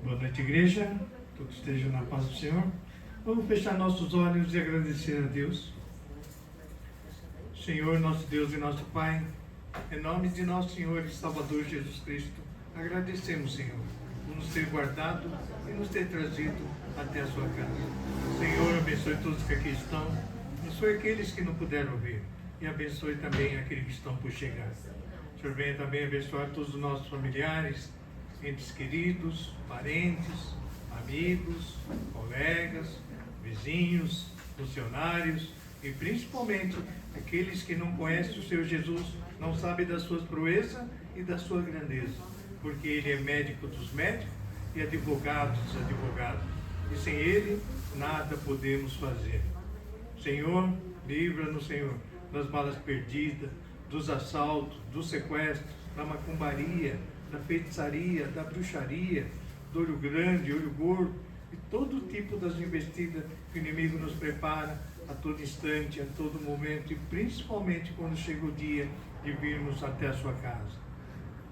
Boa noite, igreja. Todos estejam na paz do Senhor. Vamos fechar nossos olhos e agradecer a Deus. Senhor, nosso Deus e nosso Pai, em nome de nosso Senhor e Salvador Jesus Cristo, agradecemos, Senhor, por nos ter guardado e nos ter trazido até a sua casa. Senhor, abençoe todos que aqui estão, abençoe aqueles que não puderam vir e abençoe também aqueles que estão por chegar. Senhor, venha também abençoar todos os nossos familiares, entes queridos, parentes, amigos, colegas, vizinhos, funcionários e principalmente aqueles que não conhecem o Senhor Jesus, não sabem das suas proezas e da sua grandeza, porque Ele é médico dos médicos e advogado dos advogados, e sem Ele nada podemos fazer. Senhor, livra-nos, Senhor, das balas perdidas, dos assaltos, dos sequestros, da macumbaria, da feitiçaria, da bruxaria, do olho grande, olho gordo, e todo tipo das investidas que o inimigo nos prepara a todo instante, a todo momento, e principalmente quando chega o dia de virmos até a sua casa.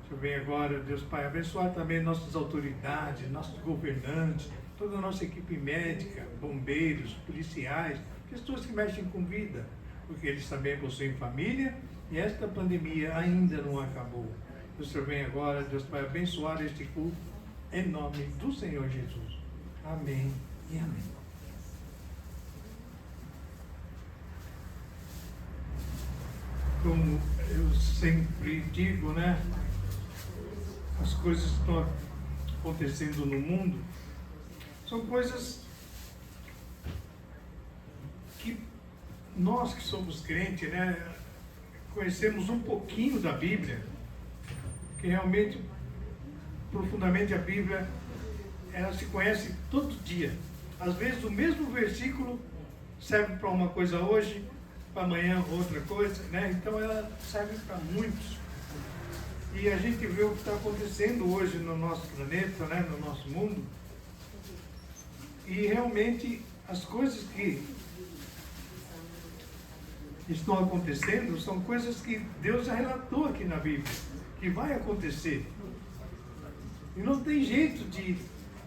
Senhor, vem agora, Deus Pai, abençoar também nossas autoridades, nossos governantes, toda a nossa equipe médica, bombeiros, policiais, pessoas que mexem com vida, porque eles também possuem família e esta pandemia ainda não acabou. O Senhor vem agora, Deus Pai, abençoar este culto em nome do Senhor Jesus. Amém e amém. Como eu sempre digo, né? As coisas que estão acontecendo no mundo são coisas que nós que somos crentes, né? Conhecemos um pouquinho da Bíblia, que realmente, profundamente a Bíblia, ela se conhece todo dia. Às vezes o mesmo versículo serve para uma coisa hoje, para amanhã outra coisa, né? Então ela serve para muitos. E a gente vê o que está acontecendo hoje no nosso planeta, né? No nosso mundo. E realmente as coisas que estão acontecendo são coisas que Deus já relatou aqui na Bíblia, que vai acontecer. E não tem jeito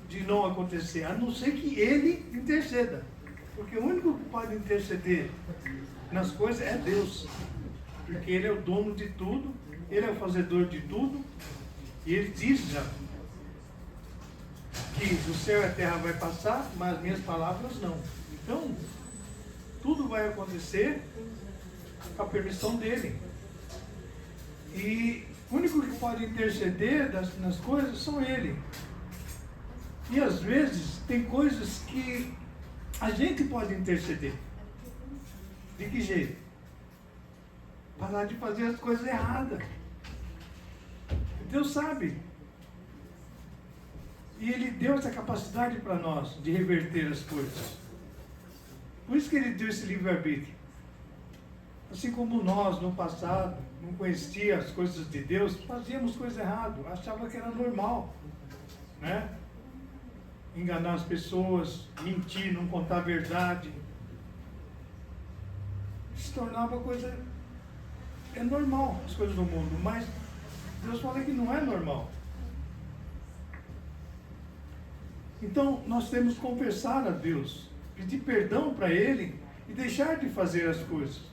de não acontecer, a não ser que Ele interceda. Porque o único que pode interceder nas coisas é Deus. Porque Ele é o dono de tudo, Ele é o fazedor de tudo. E Ele diz já que o céu e a terra vai passar, mas as minhas palavras não. Então, tudo vai acontecer com a permissão dEle. E o único que pode interceder nas coisas são Ele. E às vezes tem coisas que a gente pode interceder. De que jeito? Parar de fazer as coisas erradas. Deus sabe. E Ele deu essa capacidade para nós de reverter as coisas. Por isso que Ele deu esse livre-arbítrio. Assim como nós, no passado, não conhecíamos as coisas de Deus, fazíamos coisas erradas, achava que era normal, né? Enganar as pessoas, mentir, não contar a verdade. Se tornava coisa... É normal as coisas do mundo, mas Deus fala que não é normal. Então, nós temos que confessar a Deus, pedir perdão para Ele e deixar de fazer as coisas.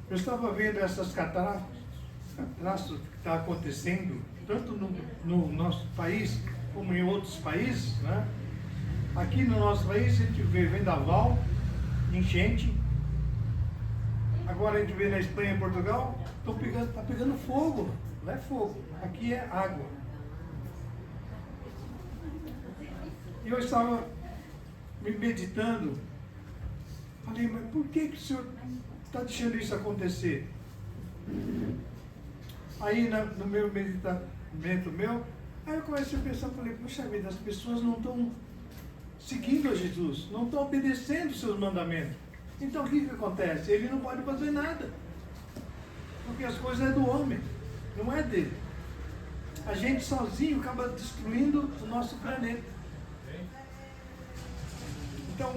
Eu estava vendo essas catástrofes que estão acontecendo, tanto no nosso país como em outros países, né? Aqui no nosso país a gente vê vendaval, enchente. Agora a gente vê na Espanha e Portugal, está pegando fogo. Não é fogo, aqui é água. E eu estava me meditando, falei, mas por que o Senhor está deixando isso acontecer? Aí no meu meditamento aí eu comecei a pensar, falei, puxa vida, as pessoas não estão seguindo a Jesus, não estão obedecendo os seus mandamentos. Então o que acontece? Ele não pode fazer nada, porque as coisas é do homem, não é dele. A gente sozinho acaba destruindo o nosso planeta. Então,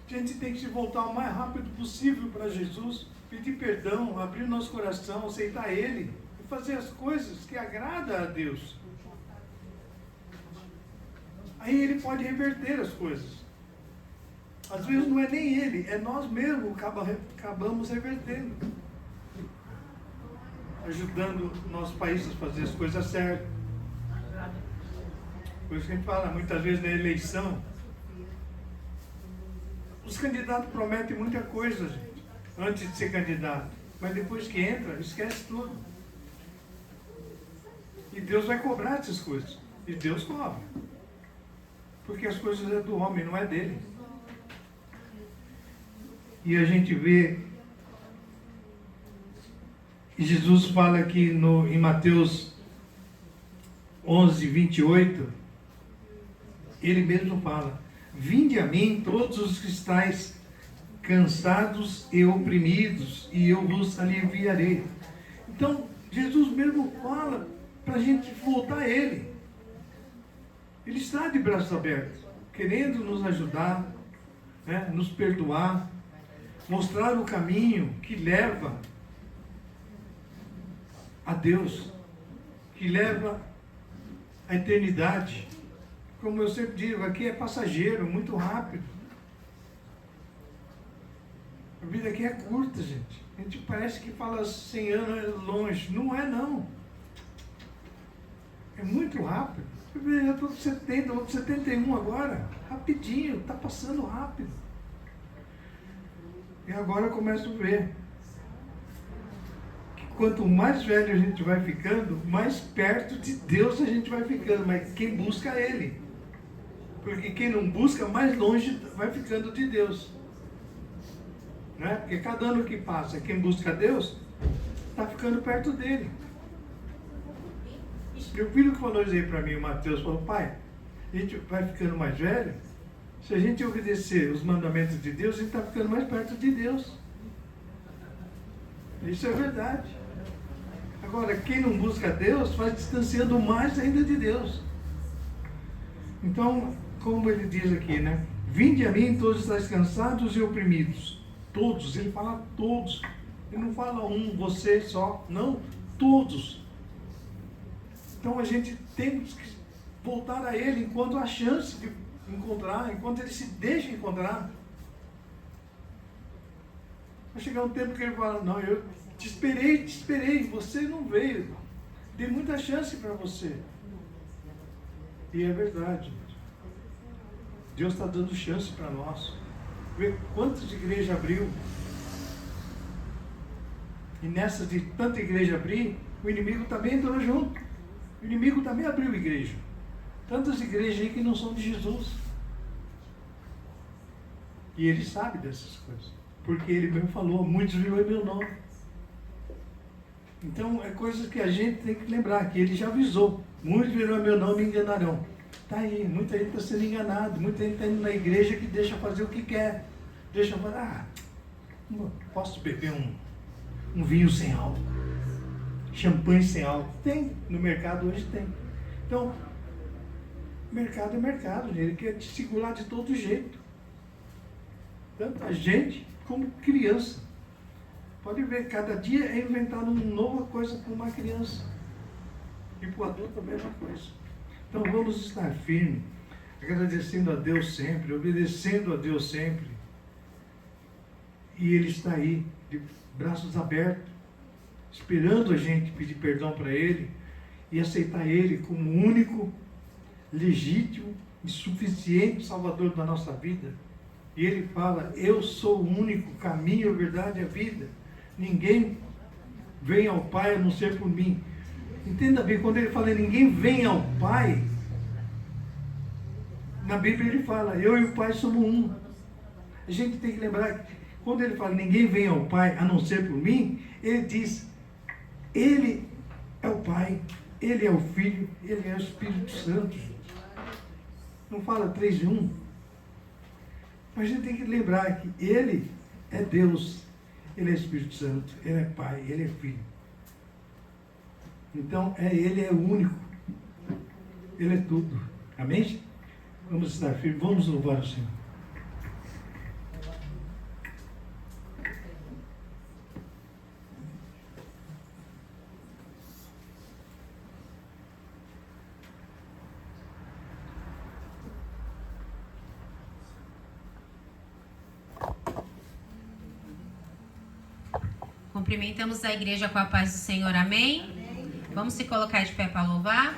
a gente tem que se voltar o mais rápido possível para Jesus, pedir perdão, abrir nosso coração, aceitar Ele e fazer as coisas que agradam a Deus. aí ele pode reverter as coisas. Às vezes não é nem ele, é nós mesmos que acabamos revertendo, ajudando o nosso país a fazer as coisas certas. Por isso que a gente fala, muitas vezes na eleição, os candidatos prometem muita coisa, gente, antes de ser candidato, mas depois que entra, esquece tudo. E Deus vai cobrar essas coisas. E Deus cobra. Porque as coisas é do homem, não é dele. E a gente vê, e Jesus fala aqui em Mateus 11, 28, ele mesmo fala: vinde a mim todos os que estáis cansados e oprimidos, e eu vos aliviarei. Então, Jesus mesmo fala para a gente voltar a Ele. Ele está de braços abertos, querendo nos ajudar, né, nos perdoar, mostrar o caminho que leva a Deus, que leva à eternidade. Como eu sempre digo, aqui é passageiro, muito rápido. A vida aqui é curta, gente. A gente parece que fala 100 anos é longe. Não é, não. É muito rápido. Eu estou com 70, vou com 71 agora. Rapidinho, está passando rápido. E agora eu começo a ver que quanto mais velho a gente vai ficando, mais perto de Deus a gente vai ficando. Mas quem busca é Ele. Porque quem não busca, mais longe vai ficando de Deus. Né? Porque cada ano que passa, quem busca Deus, está ficando perto dele. Meu filho que falou isso aí para mim, o Mateus, falou: pai, a gente vai ficando mais velho, se a gente obedecer os mandamentos de Deus, a gente está ficando mais perto de Deus. Isso é verdade. Agora, quem não busca Deus, vai distanciando mais ainda de Deus. Então, como ele diz aqui, né? Vinde a mim todos estáis cansados e oprimidos. Todos, ele fala todos. Ele não fala um, você só. Não, todos. Então a gente tem que voltar a Ele enquanto há chance de encontrar, enquanto Ele se deixa encontrar. Vai chegar um tempo que Ele fala: não, eu te esperei, você não veio. Dei muita chance para você. E é verdade. Deus está dando chance para nós. Vê quantas igrejas abriu. E nessa de tanta igreja abrir, o inimigo também entrou junto. O inimigo também abriu igreja. Tantas igrejas aí que não são de Jesus. E ele sabe dessas coisas. Porque ele mesmo falou: muitos virão em meu nome. Então, é coisas que a gente tem que lembrar, que ele já avisou. Muitos virão em meu nome e enganarão. Está aí, muita gente está sendo enganada. Muita gente está indo na igreja que deixa fazer o que quer. Deixa falar: posso beber um vinho sem álcool. Champanhe sem álcool. Tem, no mercado hoje tem. Então, mercado é mercado, ele quer te segurar de todo jeito. Tanto a gente como criança. Pode ver, cada dia é inventado uma nova coisa para uma criança. E para o adulto a mesma coisa. Então vamos estar firmes, agradecendo a Deus sempre, obedecendo a Deus sempre. E Ele está aí, de braços abertos, esperando a gente pedir perdão para Ele e aceitar Ele como o único, legítimo e suficiente Salvador da nossa vida. E Ele fala: eu sou o único caminho, a verdade e a vida. Ninguém vem ao Pai a não ser por mim. Entenda bem, quando Ele fala ninguém vem ao Pai, na Bíblia Ele fala: eu e o Pai somos um. A gente tem que lembrar que quando Ele fala ninguém vem ao Pai a não ser por mim, Ele diz: Ele é o Pai, Ele é o Filho, Ele é o Espírito Santo. Não fala 3 em 1. Mas a gente tem que lembrar que Ele é Deus, Ele é Espírito Santo, Ele é Pai, Ele é Filho. Então, Ele é o único. Ele é tudo. Amém? Vamos estar firmes, vamos louvar o Senhor. Cumprimentamos a igreja com a paz do Senhor, amém? Vamos se colocar de pé para louvar?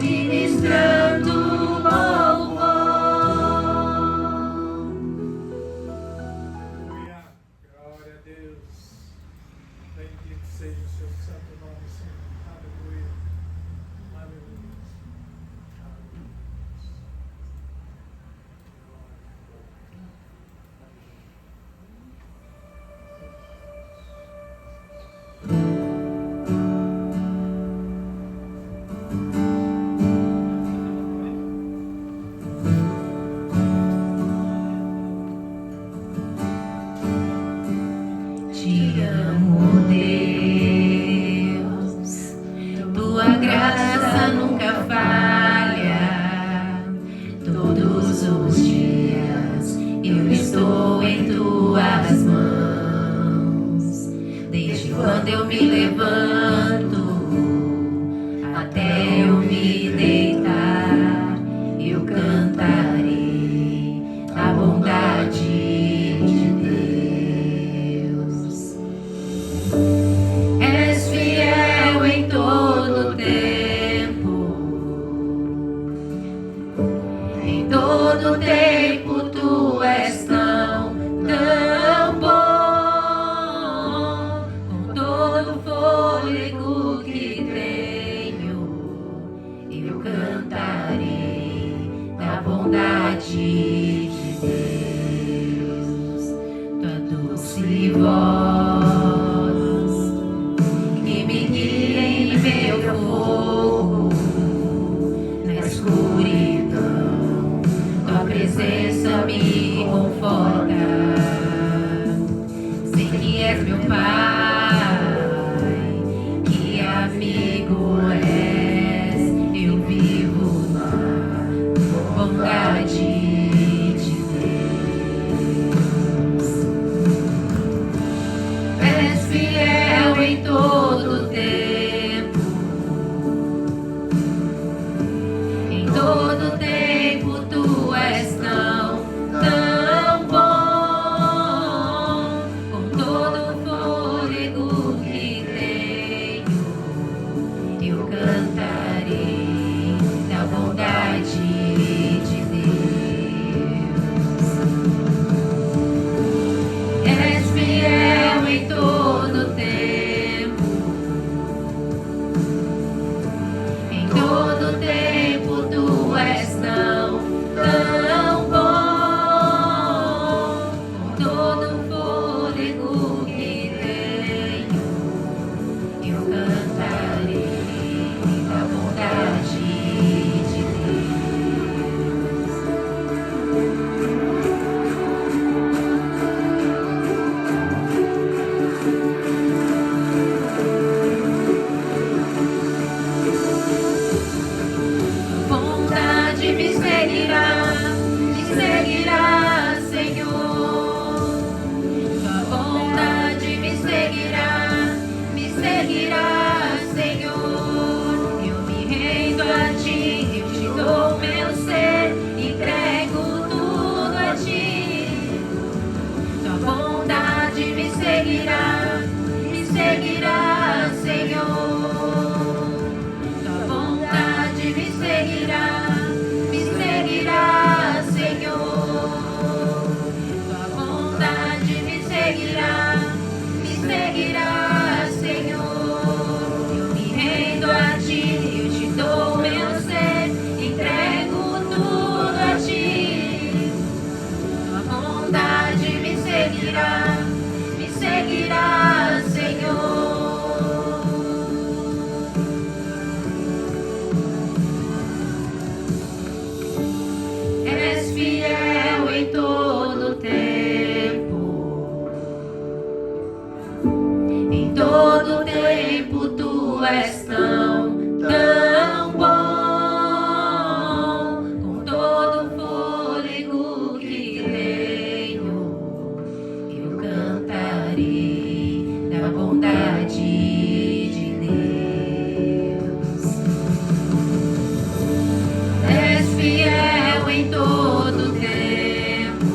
Ministrando louvor. me levanto, até eu me deitar, eu cantarei a bondade de Deus. És fiel em todo tempo, em todo tempo tu és tão bom, com todo o fôlego que tenho, eu cantarei da bondade de Deus. Tua doce voz que me guia em meu fogo, na escuridão, tua presença me conforta. Sei que és meu Pai, que amigo és, eu vivo na bondade de Deus. És fiel em todo tempo, em todo tempo tu és tão bom, com todo o fôlego que tenho, eu cantarei da bondade de Deus. És fiel em todo tempo, em todo tempo tu és tão bom, com todo o fôlego que tenho, eu cantarei da bondade de Deus. Bondade me seguirá, Senhor. Tua bondade me seguirá, Senhor. Eu me rendo a ti, eu te dou meu ser, entrego tudo a ti. Tua bondade me seguirá, Senhor. Tua bondade me seguirá, Senhor. Tua bondade me seguirá, Senhor. Eu me rendo a ti, eu te dou meu ser, entrego tudo a ti. Tua bondade me seguirá, Senhor. És fiel em todo tempo, em todo tempo tu és tão bom, com todo o fôlego que tenho, eu cantarei da bondade de Deus. És fiel em todo tempo,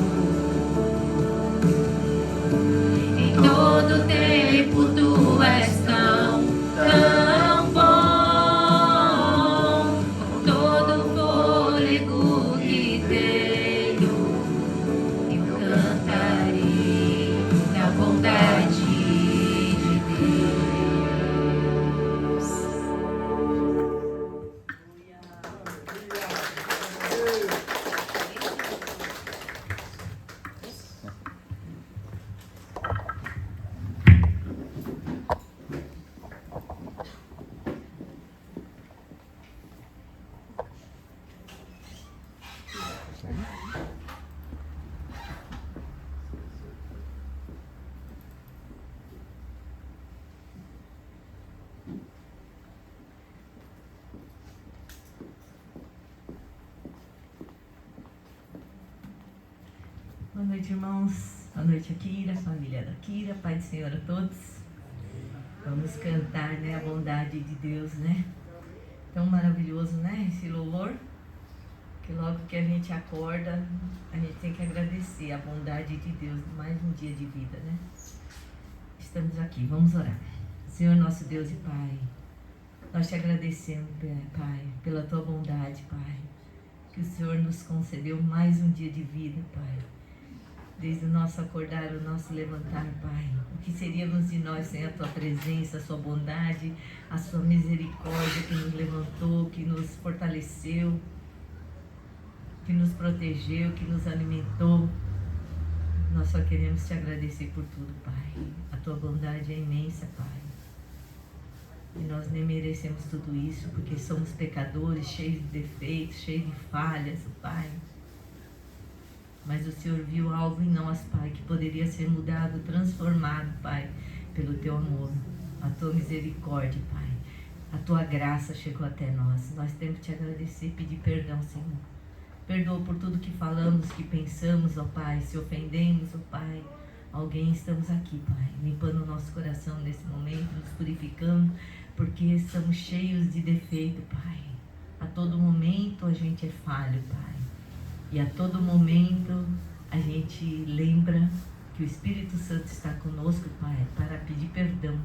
em todo tempo tu és tão bom, com todo o fôlego que tenho, eu cantarei da bondade de Deus. Boa noite, irmãos. Boa noite, Akira, família da Akira. Pai do Senhor a todos. Vamos cantar, né, a bondade de Deus, né? Tão maravilhoso, né, esse louvor. Que logo que a gente acorda, a gente tem que agradecer a bondade de Deus, mais um dia de vida, né? Estamos aqui, vamos orar. Senhor nosso Deus e Pai, nós te agradecemos, Pai, pela tua bondade, Pai, que o Senhor nos concedeu mais um dia de vida, Pai. Desde o nosso acordar, o nosso levantar, Pai. O que seríamos de nós sem a tua presença, a sua bondade, a sua misericórdia que nos levantou, que nos fortaleceu, que nos protegeu, que nos alimentou. Nós só queremos te agradecer por tudo, Pai. A tua bondade é imensa, Pai. E nós nem merecemos tudo isso, porque somos pecadores, cheios de defeitos, cheios de falhas, Pai. Mas o Senhor viu algo em nós, Pai, que poderia ser mudado, transformado, Pai, pelo teu amor, a tua misericórdia, Pai. A tua graça chegou até nós. Nós temos que te agradecer e pedir perdão, Senhor. Perdoa por tudo que falamos, que pensamos, ó Pai, se ofendemos, ó Pai. Alguém, estamos aqui, Pai, limpando o nosso coração nesse momento, nos purificando, porque estamos cheios de defeito, Pai. A todo momento a gente é falho, Pai. E a todo momento a gente lembra que o Espírito Santo está conosco, Pai, para pedir perdão,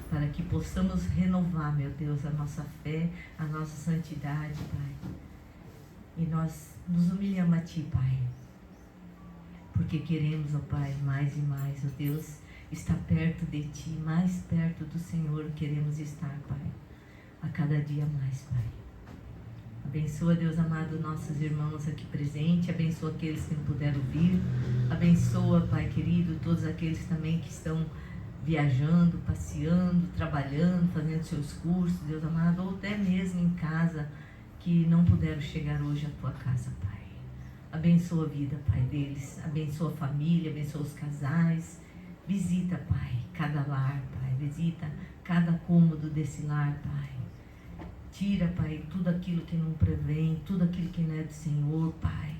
para que possamos renovar, meu Deus, a nossa fé, a nossa santidade, Pai. E nós nos humilhamos a Ti, Pai, porque queremos, ó Pai, mais e mais, ó Deus, estar perto de Ti, mais perto do Senhor queremos estar, Pai, a cada dia mais, Pai. Abençoa, Deus amado, nossos irmãos aqui presentes, abençoa aqueles que não puderam vir, abençoa, Pai querido, todos aqueles também que estão viajando, passeando, trabalhando, fazendo seus cursos, Deus amado, ou até mesmo em casa, que não puderam chegar hoje à tua casa, Pai. Abençoa a vida, Pai, deles, abençoa a família, abençoa os casais, visita, Pai, cada lar, Pai, visita cada cômodo desse lar, Pai. Tira, Pai, tudo aquilo que não prevém, tudo aquilo que não é do Senhor, Pai.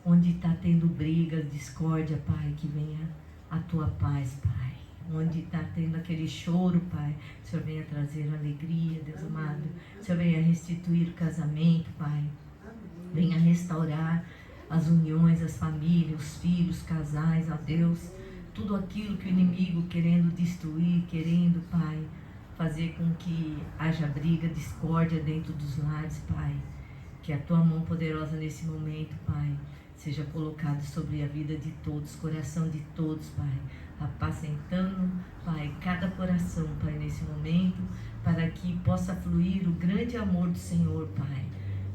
Onde está tendo brigas, discórdia, Pai, que venha a tua paz, Pai. Onde está tendo aquele choro, Pai, o Senhor venha trazer alegria, Deus amado. O Senhor venha restituir o casamento, Pai. Venha restaurar as uniões, as famílias, os filhos, casais, ó Deus. Tudo aquilo que o inimigo querendo destruir, querendo, Pai, fazer com que haja briga, discórdia dentro dos lares, Pai. Que a tua mão poderosa nesse momento, Pai, seja colocada sobre a vida de todos, coração de todos, Pai. Apacentando, Pai, cada coração, Pai, nesse momento, para que possa fluir o grande amor do Senhor, Pai.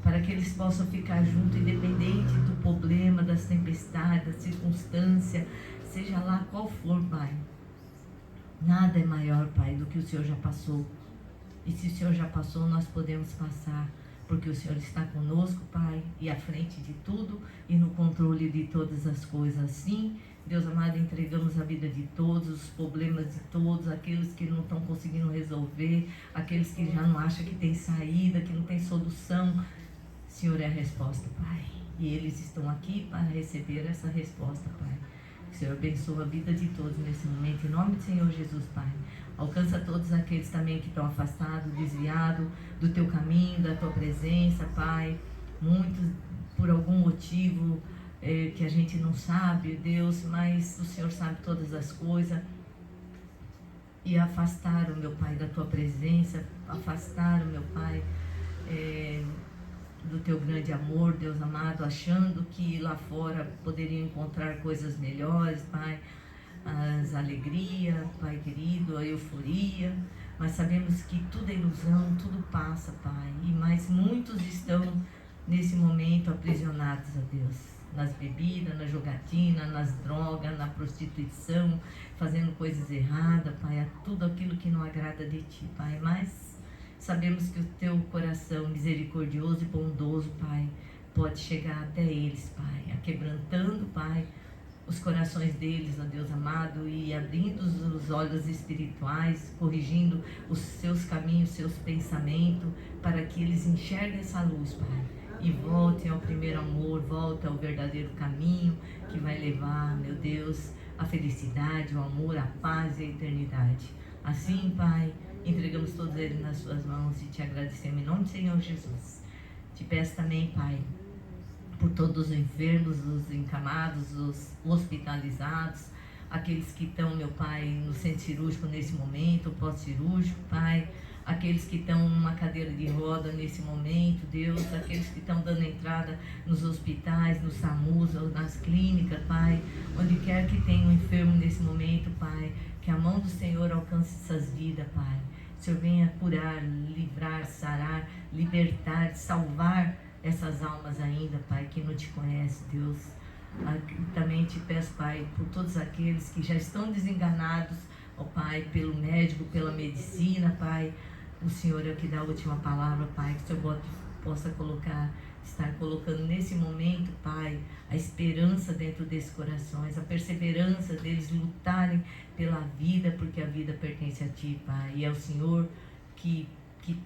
Para que eles possam ficar juntos, independente do problema, das tempestades, da circunstância, seja lá qual for, Pai. Nada é maior, Pai, do que o Senhor já passou. E se o Senhor já passou, nós podemos passar, porque o Senhor está conosco, Pai, e à frente de tudo e no controle de todas as coisas. Assim, Deus amado, entregamos a vida de todos, os problemas de todos, aqueles que não estão conseguindo resolver, aqueles que já não acham que tem saída, que não tem solução. O Senhor é a resposta, Pai. E eles estão aqui para receber essa resposta, Pai. O Senhor abençoa a vida de todos nesse momento, em nome do Senhor Jesus, Pai. Alcança todos aqueles também que estão afastados, desviados do Teu caminho, da Tua presença, Pai. Muitos, por algum motivo que a gente não sabe, Deus, mas o Senhor sabe todas as coisas. E afastaram, meu Pai, da Tua presença, afastaram, meu Pai, do Teu grande amor, Deus amado, achando que lá fora poderiam encontrar coisas melhores, Pai, as alegrias, Pai querido, a euforia, mas sabemos que tudo é ilusão, tudo passa, Pai, mas muitos estão nesse momento aprisionados, ó Deus, nas bebidas, na jogatina, nas drogas, na prostituição, fazendo coisas erradas, Pai, a tudo aquilo que não agrada de Ti, Pai, mas sabemos que o Teu coração misericordioso e bondoso, Pai, pode chegar até eles, Pai, aquebrantando, Pai, os corações deles, ó Deus amado, e abrindo os olhos espirituais, corrigindo os seus caminhos, seus pensamentos, para que eles enxerguem essa luz, Pai, e voltem ao primeiro amor, voltem ao verdadeiro caminho que vai levar, meu Deus, a felicidade, o amor, a paz e a eternidade. Assim, Pai, entregamos todos eles nas suas mãos e te agradecemos em nome do Senhor Jesus. Te peço também, Pai, por todos os enfermos, os encamados, os hospitalizados, aqueles que estão, meu Pai, no centro cirúrgico nesse momento, pós-cirúrgico, Pai, aqueles que estão numa cadeira de roda nesse momento, Deus, aqueles que estão dando entrada nos hospitais, no SAMUS ou nas clínicas, Pai, onde quer que tenha um enfermo nesse momento, Pai, que a mão do Senhor alcance essas vidas, Pai. O Senhor venha curar, livrar, sarar, libertar, salvar essas almas ainda, Pai, que não te conhecem, Deus. Também te peço, Pai, por todos aqueles que já estão desenganados, ó Pai, pelo médico, pela medicina, Pai. O Senhor é o que dá a última palavra, Pai, que o Senhor possa estar colocando nesse momento, Pai, a esperança dentro desses corações, a perseverança deles lutarem pela vida, porque a vida pertence a Ti, Pai, e é o Senhor que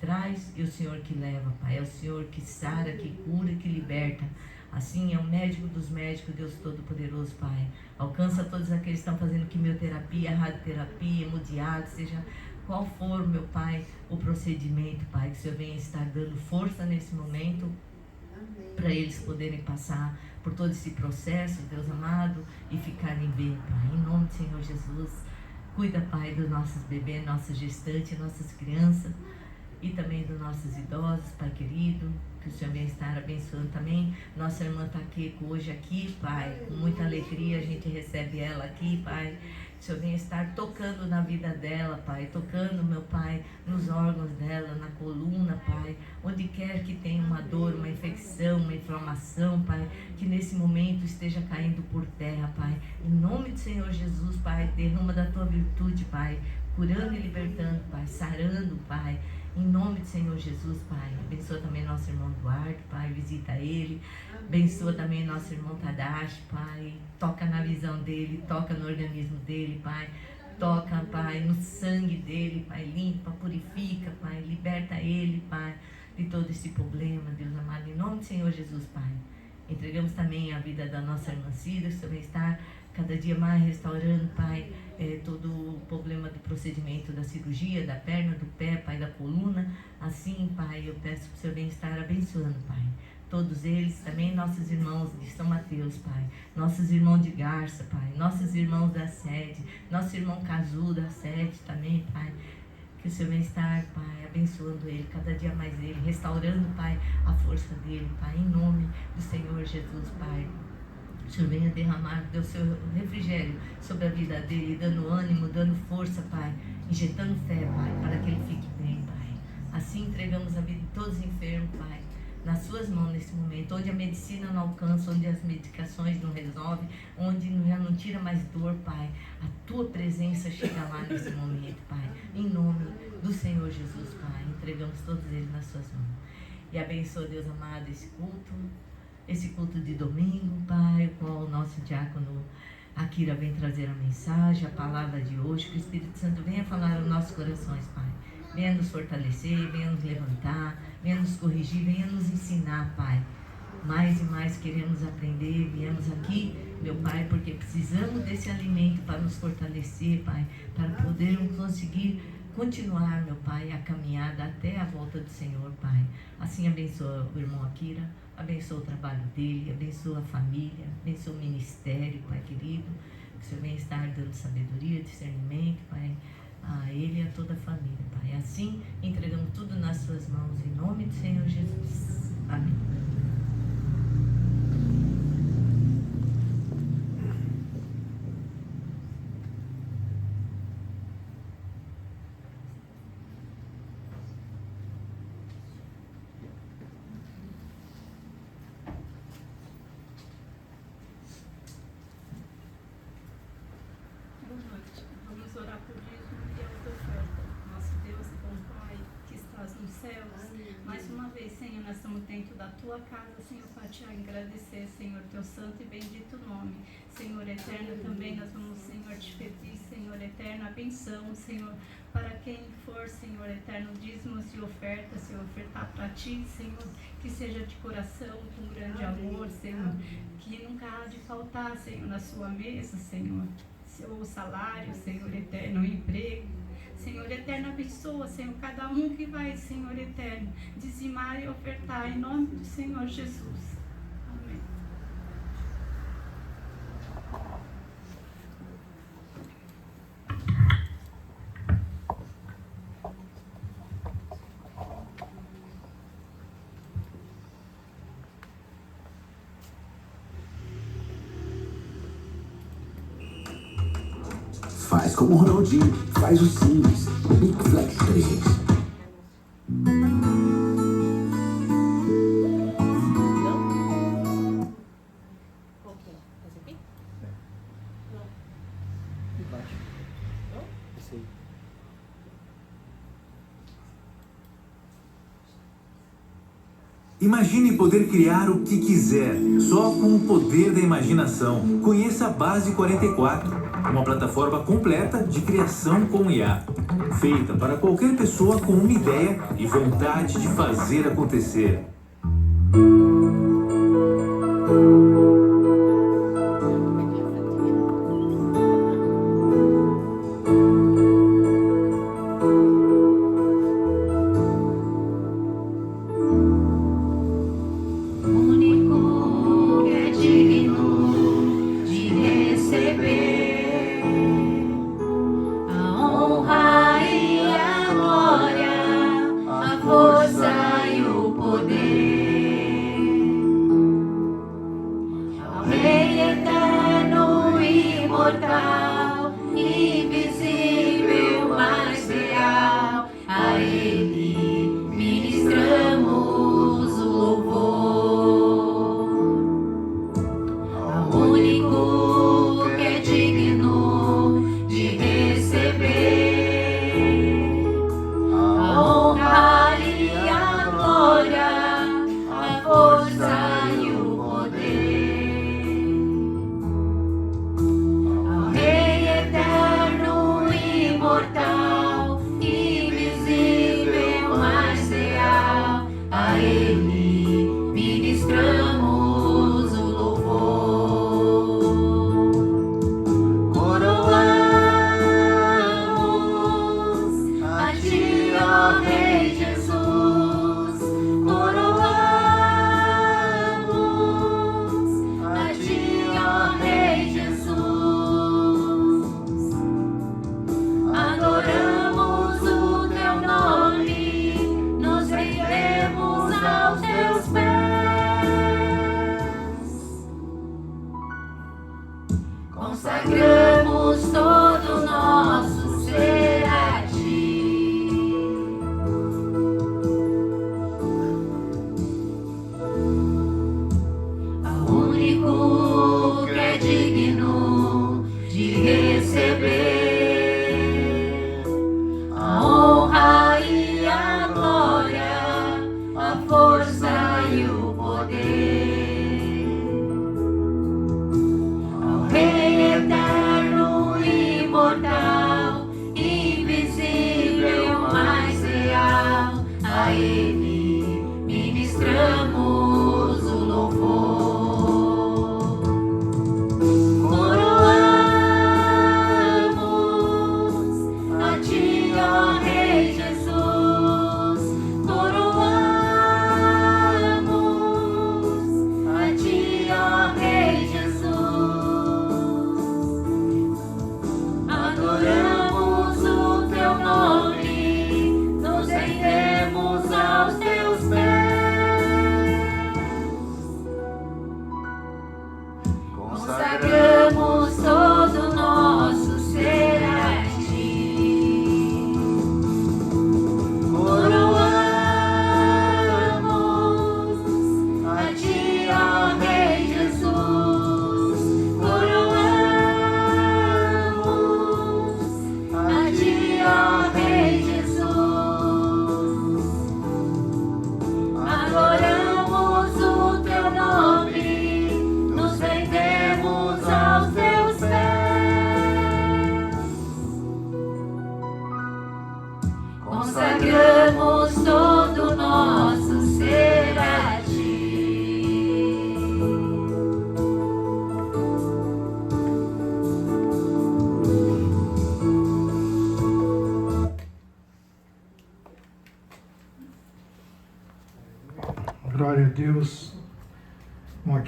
traz e o Senhor que leva, Pai, é o Senhor que sara, que cura, que liberta. Assim é o médico dos médicos, Deus Todo-Poderoso, Pai. Alcança todos aqueles que estão fazendo quimioterapia, radioterapia, hemodiálise, seja qual for, meu Pai, o procedimento, Pai, que o Senhor venha estar dando força nesse momento para eles poderem passar por todo esse processo, Deus amado, e ficarem bem, Pai, em nome do Senhor Jesus. Cuida, Pai, dos nossos bebês, nossas gestantes, nossas crianças e também dos nossos idosos, Pai querido, que o Senhor venha estar abençoando também. Nossa irmã Taqueco hoje aqui, Pai, com muita alegria a gente recebe ela aqui, Pai. O Senhor venha estar tocando na vida dela, Pai, tocando, meu Pai, nos órgãos dela, na coluna, Pai, onde quer que tenha uma dor, uma infecção, uma inflamação, Pai, que nesse momento esteja caindo por terra, Pai. Em nome do Senhor Jesus, Pai, derrama da Tua virtude, Pai, curando e libertando, Pai, sarando, Pai. Em nome do Senhor Jesus, Pai. Abençoa também nosso irmão Duarte, Pai. Visita ele. Abençoa também nosso irmão Tadashi, Pai. Toca na visão dele, toca no organismo dele, Pai. Toca, Pai, no sangue dele, Pai. Limpa, purifica, Pai. Liberta ele, Pai, de todo esse problema, Deus amado. Em nome do Senhor Jesus, Pai. Entregamos também a vida da nossa irmã Cida, que o Senhor vai estar cada dia mais restaurando, Pai, todo o problema do procedimento da cirurgia, da perna, do pé, Pai, da coluna. Assim, Pai, eu peço que o Senhor venha estar abençoando, Pai. Todos eles, também nossos irmãos de São Mateus, Pai. Nossos irmãos de Garça, Pai. Nossos irmãos da sede. Nosso irmão Cazu da sede também, Pai. Que o Senhor venha estar, Pai, abençoando ele, cada dia mais ele, restaurando, Pai, a força dele, Pai, em nome do Senhor Jesus, Pai. O Senhor venha derramar o seu refrigério sobre a vida dele, dando ânimo, dando força, Pai, injetando fé, Pai, para que ele fique bem, Pai. Assim entregamos a vida de todos os enfermos, Pai, nas suas mãos nesse momento, onde a medicina não alcança, onde as medicações não resolvem, onde já não tira mais dor, Pai. A Tua presença chega lá nesse momento, Pai. Em nome do Senhor Jesus, Pai, entregamos todos eles nas suas mãos. E abençoa, Deus amado, esse culto de domingo, Pai, o qual o nosso diácono Akira vem trazer a mensagem, a palavra de hoje, que o Espírito Santo venha falar aos nossos corações, Pai. Venha nos fortalecer, venha nos levantar, venha nos corrigir, venha nos ensinar, Pai. Mais e mais queremos aprender, viemos aqui, meu Pai, porque precisamos desse alimento para nos fortalecer, Pai, para podermos conseguir continuar, meu Pai, a caminhada até a volta do Senhor, Pai. Assim abençoa o irmão Akira, abençoa o trabalho dele, abençoa a família, abençoa o ministério, Pai querido, que o Senhor venha estar dando sabedoria, discernimento, Pai, a ele e a toda a família, Pai. Assim, entregamos tudo nas suas mãos, em nome do Senhor Jesus. Amém. Vamos orar por dízimo e autooferta. Nosso Deus, bom Pai, que estás nos céus. Mais uma vez, Senhor, nós estamos dentro da Tua casa, Senhor, para Te agradecer, Senhor, Teu santo e bendito nome. Senhor eterno, também nós vamos, Senhor, Te pedir, Senhor eterno, a benção, Senhor, para quem for, Senhor eterno, dízimos e ofertas, Senhor, ofertar para Ti, Senhor, que seja de coração, com grande amor, Senhor, que nunca há de faltar, Senhor, na sua mesa, Senhor, o salário, Senhor eterno, o emprego, Senhor eterno, abençoa, Senhor, cada um que vai, Senhor eterno, dizimar e ofertar, em nome do Senhor Jesus. Amém. Faz como o Ronaldinho, faz o simples. Big Flex 3. Imagine poder criar o que quiser, só com o poder da imaginação. Conheça a Base 44, uma plataforma completa de criação com IA, feita para qualquer pessoa com uma ideia e vontade de fazer acontecer. Nos rendemos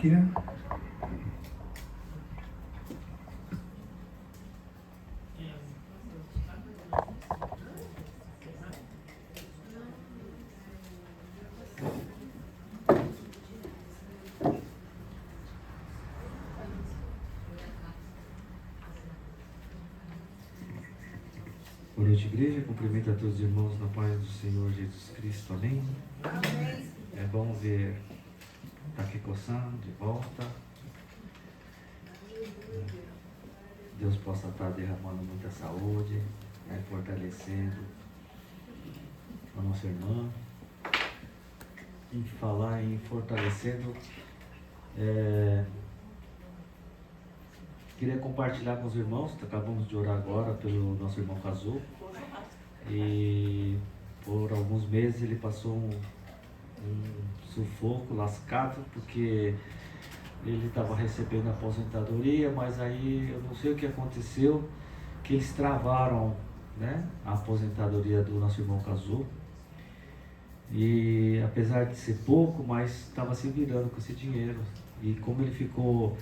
máquina. Boa noite, igreja. Cumprimento a todos os irmãos na paz do Senhor Jesus Cristo. Amém? Amém. É bom ver Takeko-san de volta. Deus possa estar derramando muita saúde, né, fortalecendo a nossa irmã. E falar em fortalecendo, queria compartilhar com os irmãos. Acabamos de orar agora pelo nosso irmão Kazu. E por alguns meses ele passou um sufoco lascado, porque ele estava recebendo aposentadoria, mas aí eu não sei o que aconteceu, que eles travaram, né, a aposentadoria do nosso irmão Kazu. E apesar de ser pouco, mas estava se virando com esse dinheiro. E como ele ficou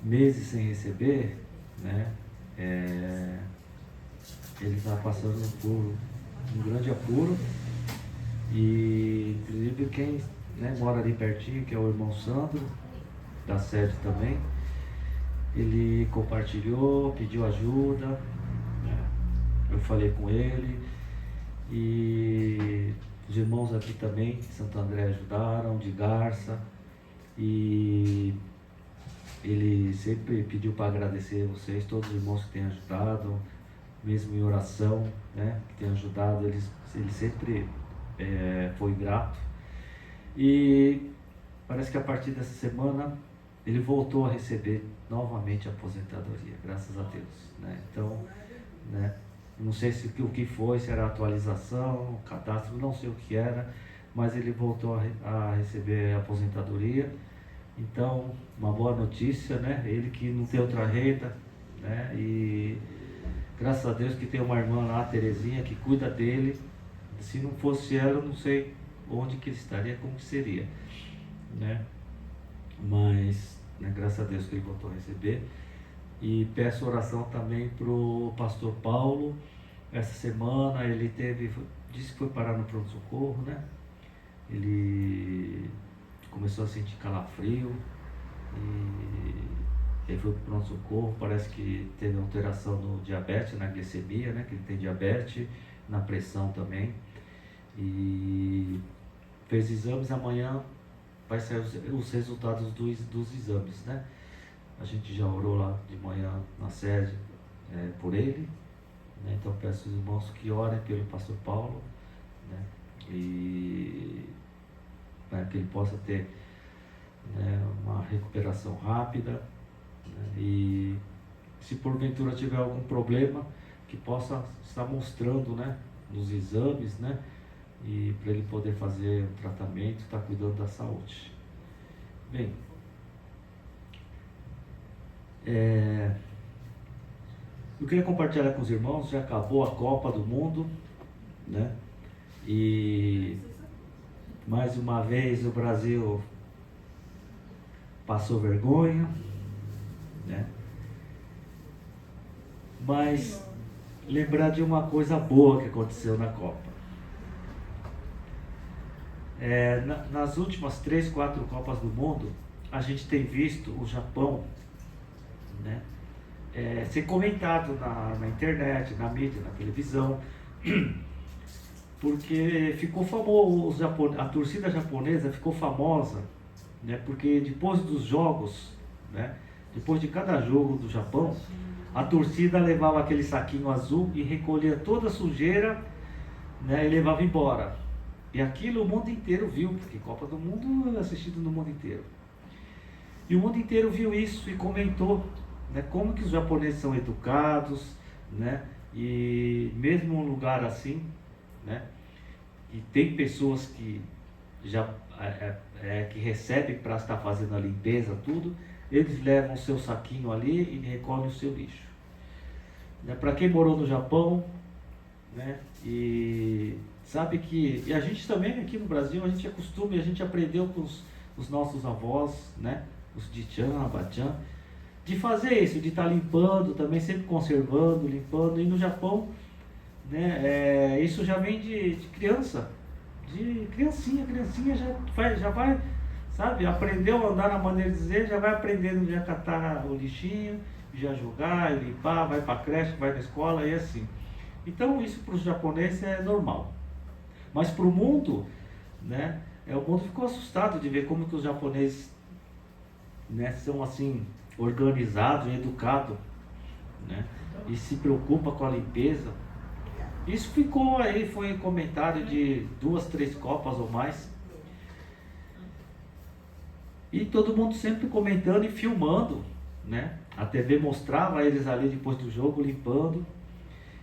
meses sem receber, né, ele está passando por um grande apuro. E inclusive quem, né, mora ali pertinho, que é o irmão Sandro, da sede também, ele compartilhou, pediu ajuda, né? Eu falei com ele, e os irmãos aqui também de Santo André ajudaram, de Garça, e ele sempre pediu para agradecer vocês, todos os irmãos que têm ajudado, mesmo em oração, né, que têm ajudado, ele sempre foi grato. E parece que a partir dessa semana ele voltou a receber novamente a aposentadoria, graças a Deus, né? Então, né, não sei o que foi, se era atualização, cadastro, não sei o que era, mas ele voltou a receber a aposentadoria. Então, uma boa notícia, né? Ele que não tem outra renda, né? E graças a Deus que tem uma irmã lá, a Terezinha, que cuida dele. Se não fosse ela, eu não sei onde que ele estaria, como que seria, né? Mas, né, graças a Deus que ele voltou a receber. E peço oração também para o pastor Paulo. Essa semana ele disse que foi parar no pronto-socorro, né? Ele começou a sentir calafrio e ele foi para o pronto-socorro. Parece que teve alteração no diabetes, na glicemia, né? Que ele tem diabetes, na pressão também. E fez exames. Amanhã vai sair os resultados dos exames, né? A gente já orou lá de manhã na sede por ele, né? Então peço aos irmãos que orem pelo pastor Paulo, né? E para que ele possa ter, né, uma recuperação rápida, né? E se porventura tiver algum problema, que possa estar mostrando, né, nos exames, né? E para ele poder fazer um tratamento, estar cuidando da saúde. Bem, eu queria compartilhar com os irmãos. Já acabou a Copa do Mundo, né? E mais uma vez o Brasil passou vergonha, né? Mas lembrar de uma coisa boa que aconteceu na Copa. Nas últimas 3, 4 Copas do Mundo, a gente tem visto o Japão, né, ser comentado na internet, na mídia, na televisão, porque ficou famoso, a torcida japonesa ficou famosa, né, porque depois dos jogos, né, depois de cada jogo do Japão, a torcida levava aquele saquinho azul e recolhia toda a sujeira, né, e levava embora. E aquilo o mundo inteiro viu, porque Copa do Mundo é assistido no mundo inteiro. E o mundo inteiro viu isso e comentou, né, como que os japoneses são educados, né, e mesmo um lugar assim, né, e tem pessoas que já que recebem para estar fazendo a limpeza, tudo, eles levam o seu saquinho ali e recolhem o seu lixo. Né, para quem morou no Japão, né, e sabe que, e a gente também aqui no Brasil, a gente é costume, a gente aprendeu com os nossos avós, né, os de Chan, Bachan, de fazer isso, de estar limpando também, sempre conservando, limpando. E no Japão, né, isso já vem de criança, de criancinha já vai, sabe, aprendeu a andar na maneira de dizer, já vai aprendendo já catar o lixinho, já jogar, limpar, vai para a creche, vai na escola e assim. Então isso para os japoneses é normal. Mas para o mundo, né, o mundo ficou assustado de ver como que os japoneses, né, são assim organizados, educados, né, e se preocupam com a limpeza. Isso ficou aí, foi comentário de 2, 3 copas ou mais. E todo mundo sempre comentando e filmando, né? A TV mostrava eles ali depois do jogo limpando.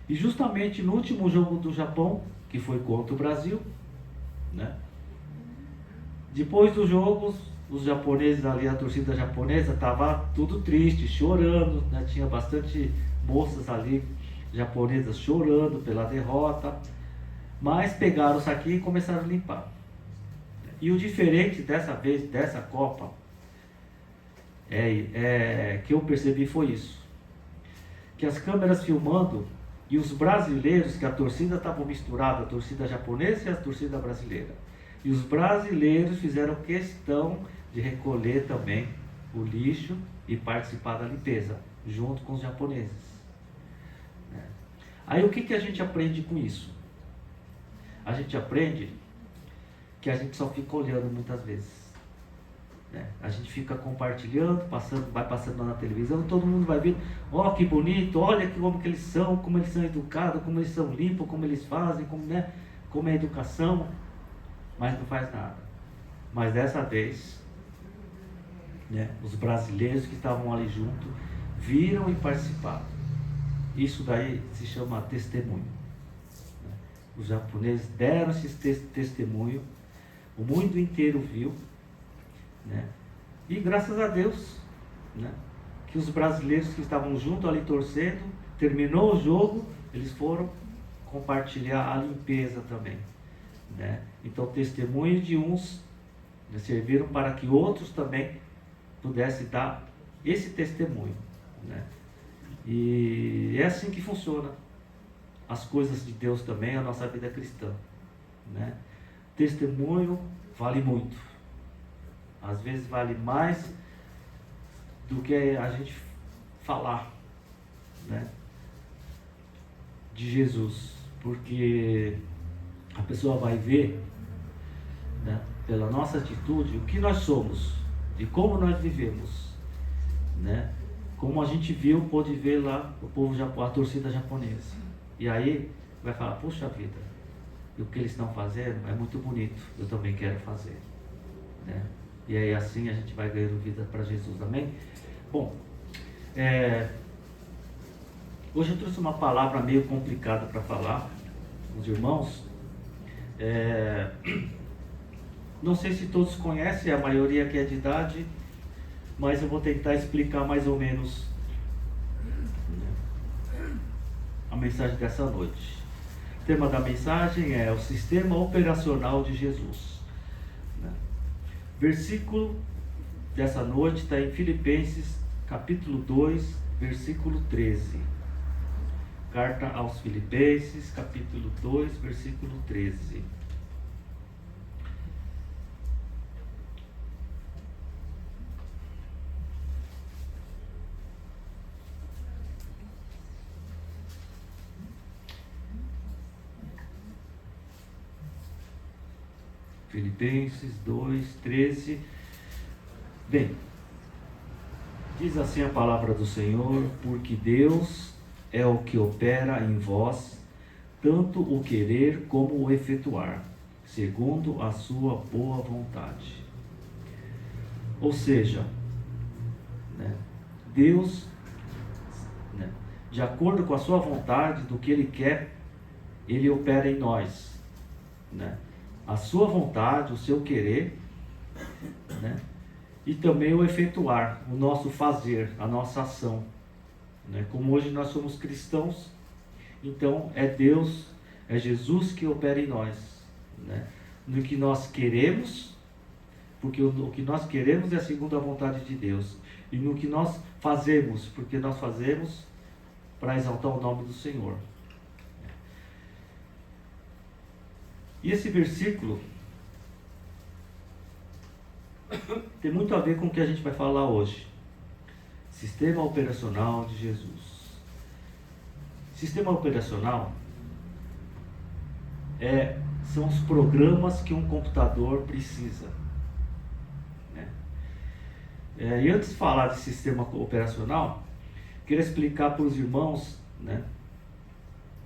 E justamente no último jogo do Japão, que foi contra o Brasil, né? Depois do jogo, os japoneses ali, a torcida japonesa estava tudo triste, chorando, né? Tinha bastante moças ali japonesas chorando pela derrota, mas pegaram isso aqui e começaram a limpar. E o diferente dessa vez, dessa Copa, que eu percebi foi isso, que as câmeras filmando e os brasileiros, que a torcida estava misturada, a torcida japonesa e a torcida brasileira, e os brasileiros fizeram questão de recolher também o lixo e participar da limpeza, junto com os japoneses. Aí o que a gente aprende com isso? A gente aprende que a gente só fica olhando muitas vezes, né? A gente fica compartilhando, vai passando na televisão, todo mundo vai ver, ó, que bonito, olha como que eles são, como eles são educados, como eles são limpos, como eles fazem, como é a educação, mas não faz nada. Mas dessa vez, né, os brasileiros que estavam ali junto viram e participaram. Isso daí se chama testemunho. Os japoneses deram esse testemunho, o mundo inteiro viu, né? E graças a Deus, né, que os brasileiros que estavam junto ali torcendo, terminou o jogo, eles foram compartilhar a limpeza também, né? Então testemunho de uns, né, serviram para que outros também pudessem dar esse testemunho, né? E é assim que funciona as coisas de Deus também, a nossa vida cristã, né? Testemunho vale muito, às vezes vale mais do que a gente falar, né, de Jesus, porque a pessoa vai ver, né, pela nossa atitude o que nós somos e como nós vivemos, né? Como a gente viu, pôde ver lá o povo, a torcida japonesa. E aí vai falar, puxa vida, e o que eles estão fazendo é muito bonito, eu também quero fazer, né? E aí assim a gente vai ganhando vida para Jesus, amém? Bom, hoje eu trouxe uma palavra meio complicada para falar com os irmãos. Não sei se todos conhecem, a maioria que é de idade, mas eu vou tentar explicar mais ou menos, né, a mensagem dessa noite. O tema da mensagem é o sistema operacional de Jesus, né? Versículo dessa noite está em Filipenses capítulo 2, versículo 13. Carta aos Filipenses, capítulo 2, versículo 13. Filipenses 2, 13. Bem, diz assim a palavra do Senhor: porque Deus é o que opera em vós, tanto o querer como o efetuar, segundo a sua boa vontade. Ou seja, né, Deus, né, de acordo com a sua vontade, do que Ele quer, Ele opera em nós, né? A sua vontade, o seu querer, né? E também o efetuar, o nosso fazer, a nossa ação, né? Como hoje nós somos cristãos, então é Deus, é Jesus que opera em nós, né? No que nós queremos porque o que nós queremos é segundo a vontade de Deus. E no que nós fazemos, porque nós fazemos para exaltar o nome do Senhor. E esse versículo tem muito a ver com o que a gente vai falar hoje. Sistema operacional de Jesus. Sistema operacional são os programas que um computador precisa. Né? E antes de falar de sistema operacional, queria explicar para os irmãos, né,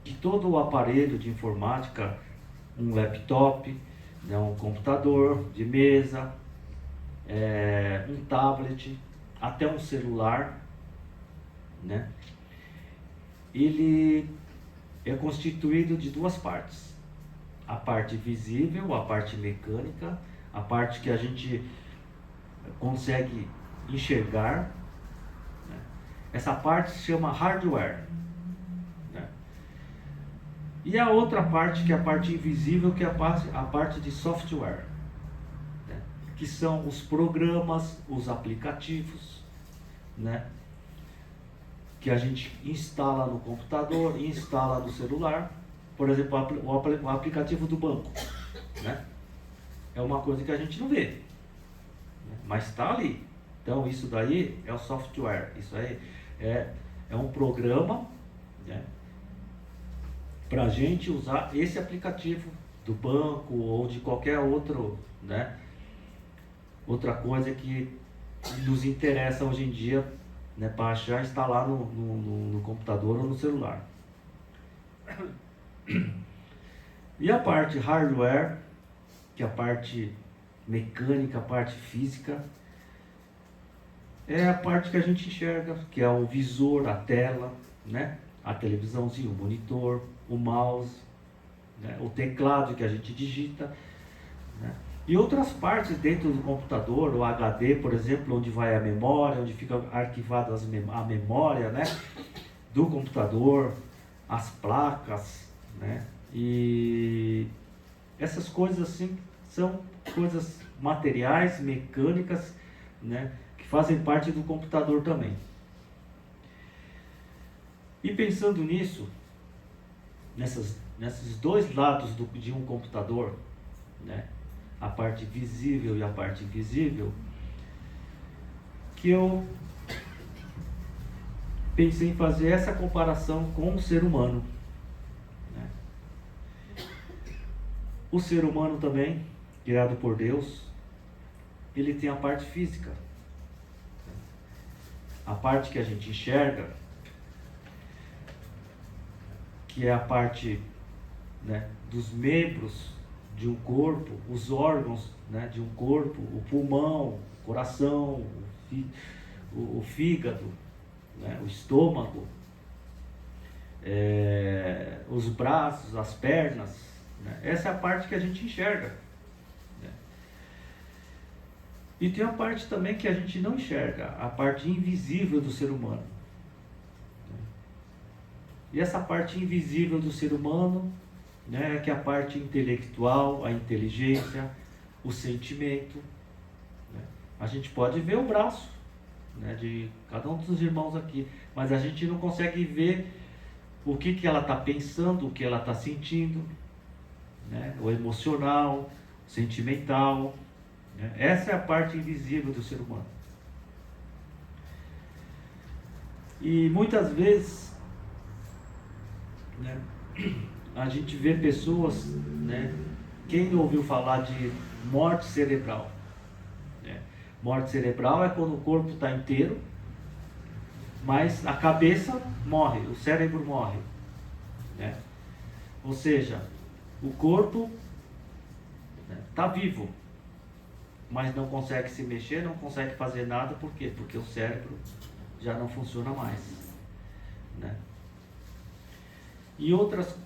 que todo o aparelho de informática, um laptop, né, um computador de mesa, um tablet, até um celular, né, ele é constituído de duas partes: a parte visível, a parte mecânica, a parte que a gente consegue enxergar, né? Essa parte se chama hardware, né? E a outra parte, que é a parte invisível, que é a parte de software, né? Que são os programas, os aplicativos, né? Que a gente instala no computador, instala no celular. Por exemplo, o aplicativo do banco, né? É uma coisa que a gente não vê, né? Mas está ali. Então isso daí é o software. Isso aí é um programa, né, para a gente usar esse aplicativo do banco ou de qualquer outro, né, outra coisa que nos interessa hoje em dia, né, para achar, instalar no computador ou no celular. E a parte hardware, que é a parte mecânica, a parte física, é a parte que a gente enxerga, que é o visor, a tela, né? A televisãozinha, o monitor, o mouse, né? O teclado que a gente digita, né? E outras partes dentro do computador, o HD, por exemplo, onde vai a memória, onde fica arquivada a memória, né, do computador, as placas, né? E essas coisas assim são coisas materiais, mecânicas, né, que fazem parte do computador também. E pensando nisso, nesses dois lados de um computador, né, a parte visível e a parte invisível, que eu pensei em fazer essa comparação com o ser humano, né? O ser humano também, criado por Deus, ele tem a parte física, a parte que a gente enxerga, que é a parte, né, dos membros de um corpo, os órgãos, né, de um corpo, o pulmão, o coração, o fígado, né, o estômago, os braços, as pernas, né? Essa é a parte que a gente enxerga, né? E tem a parte também que a gente não enxerga, a parte invisível do ser humano, né? E essa parte invisível do ser humano, né, que é a parte intelectual, a inteligência, o sentimento, né? A gente pode ver o braço, né, de cada um dos irmãos aqui, mas a gente não consegue ver o que ela está pensando, o que ela está sentindo, né? O emocional, o sentimental, né? Essa é a parte invisível do ser humano. E muitas vezes, né, a gente vê pessoas, né, quem ouviu falar de morte cerebral? Né? Morte cerebral é quando o corpo está inteiro, mas a cabeça morre, o cérebro morre, né? Ou seja, o corpo está vivo, mas não consegue se mexer, não consegue fazer nada. Por quê? Porque o cérebro já não funciona mais, né? E outras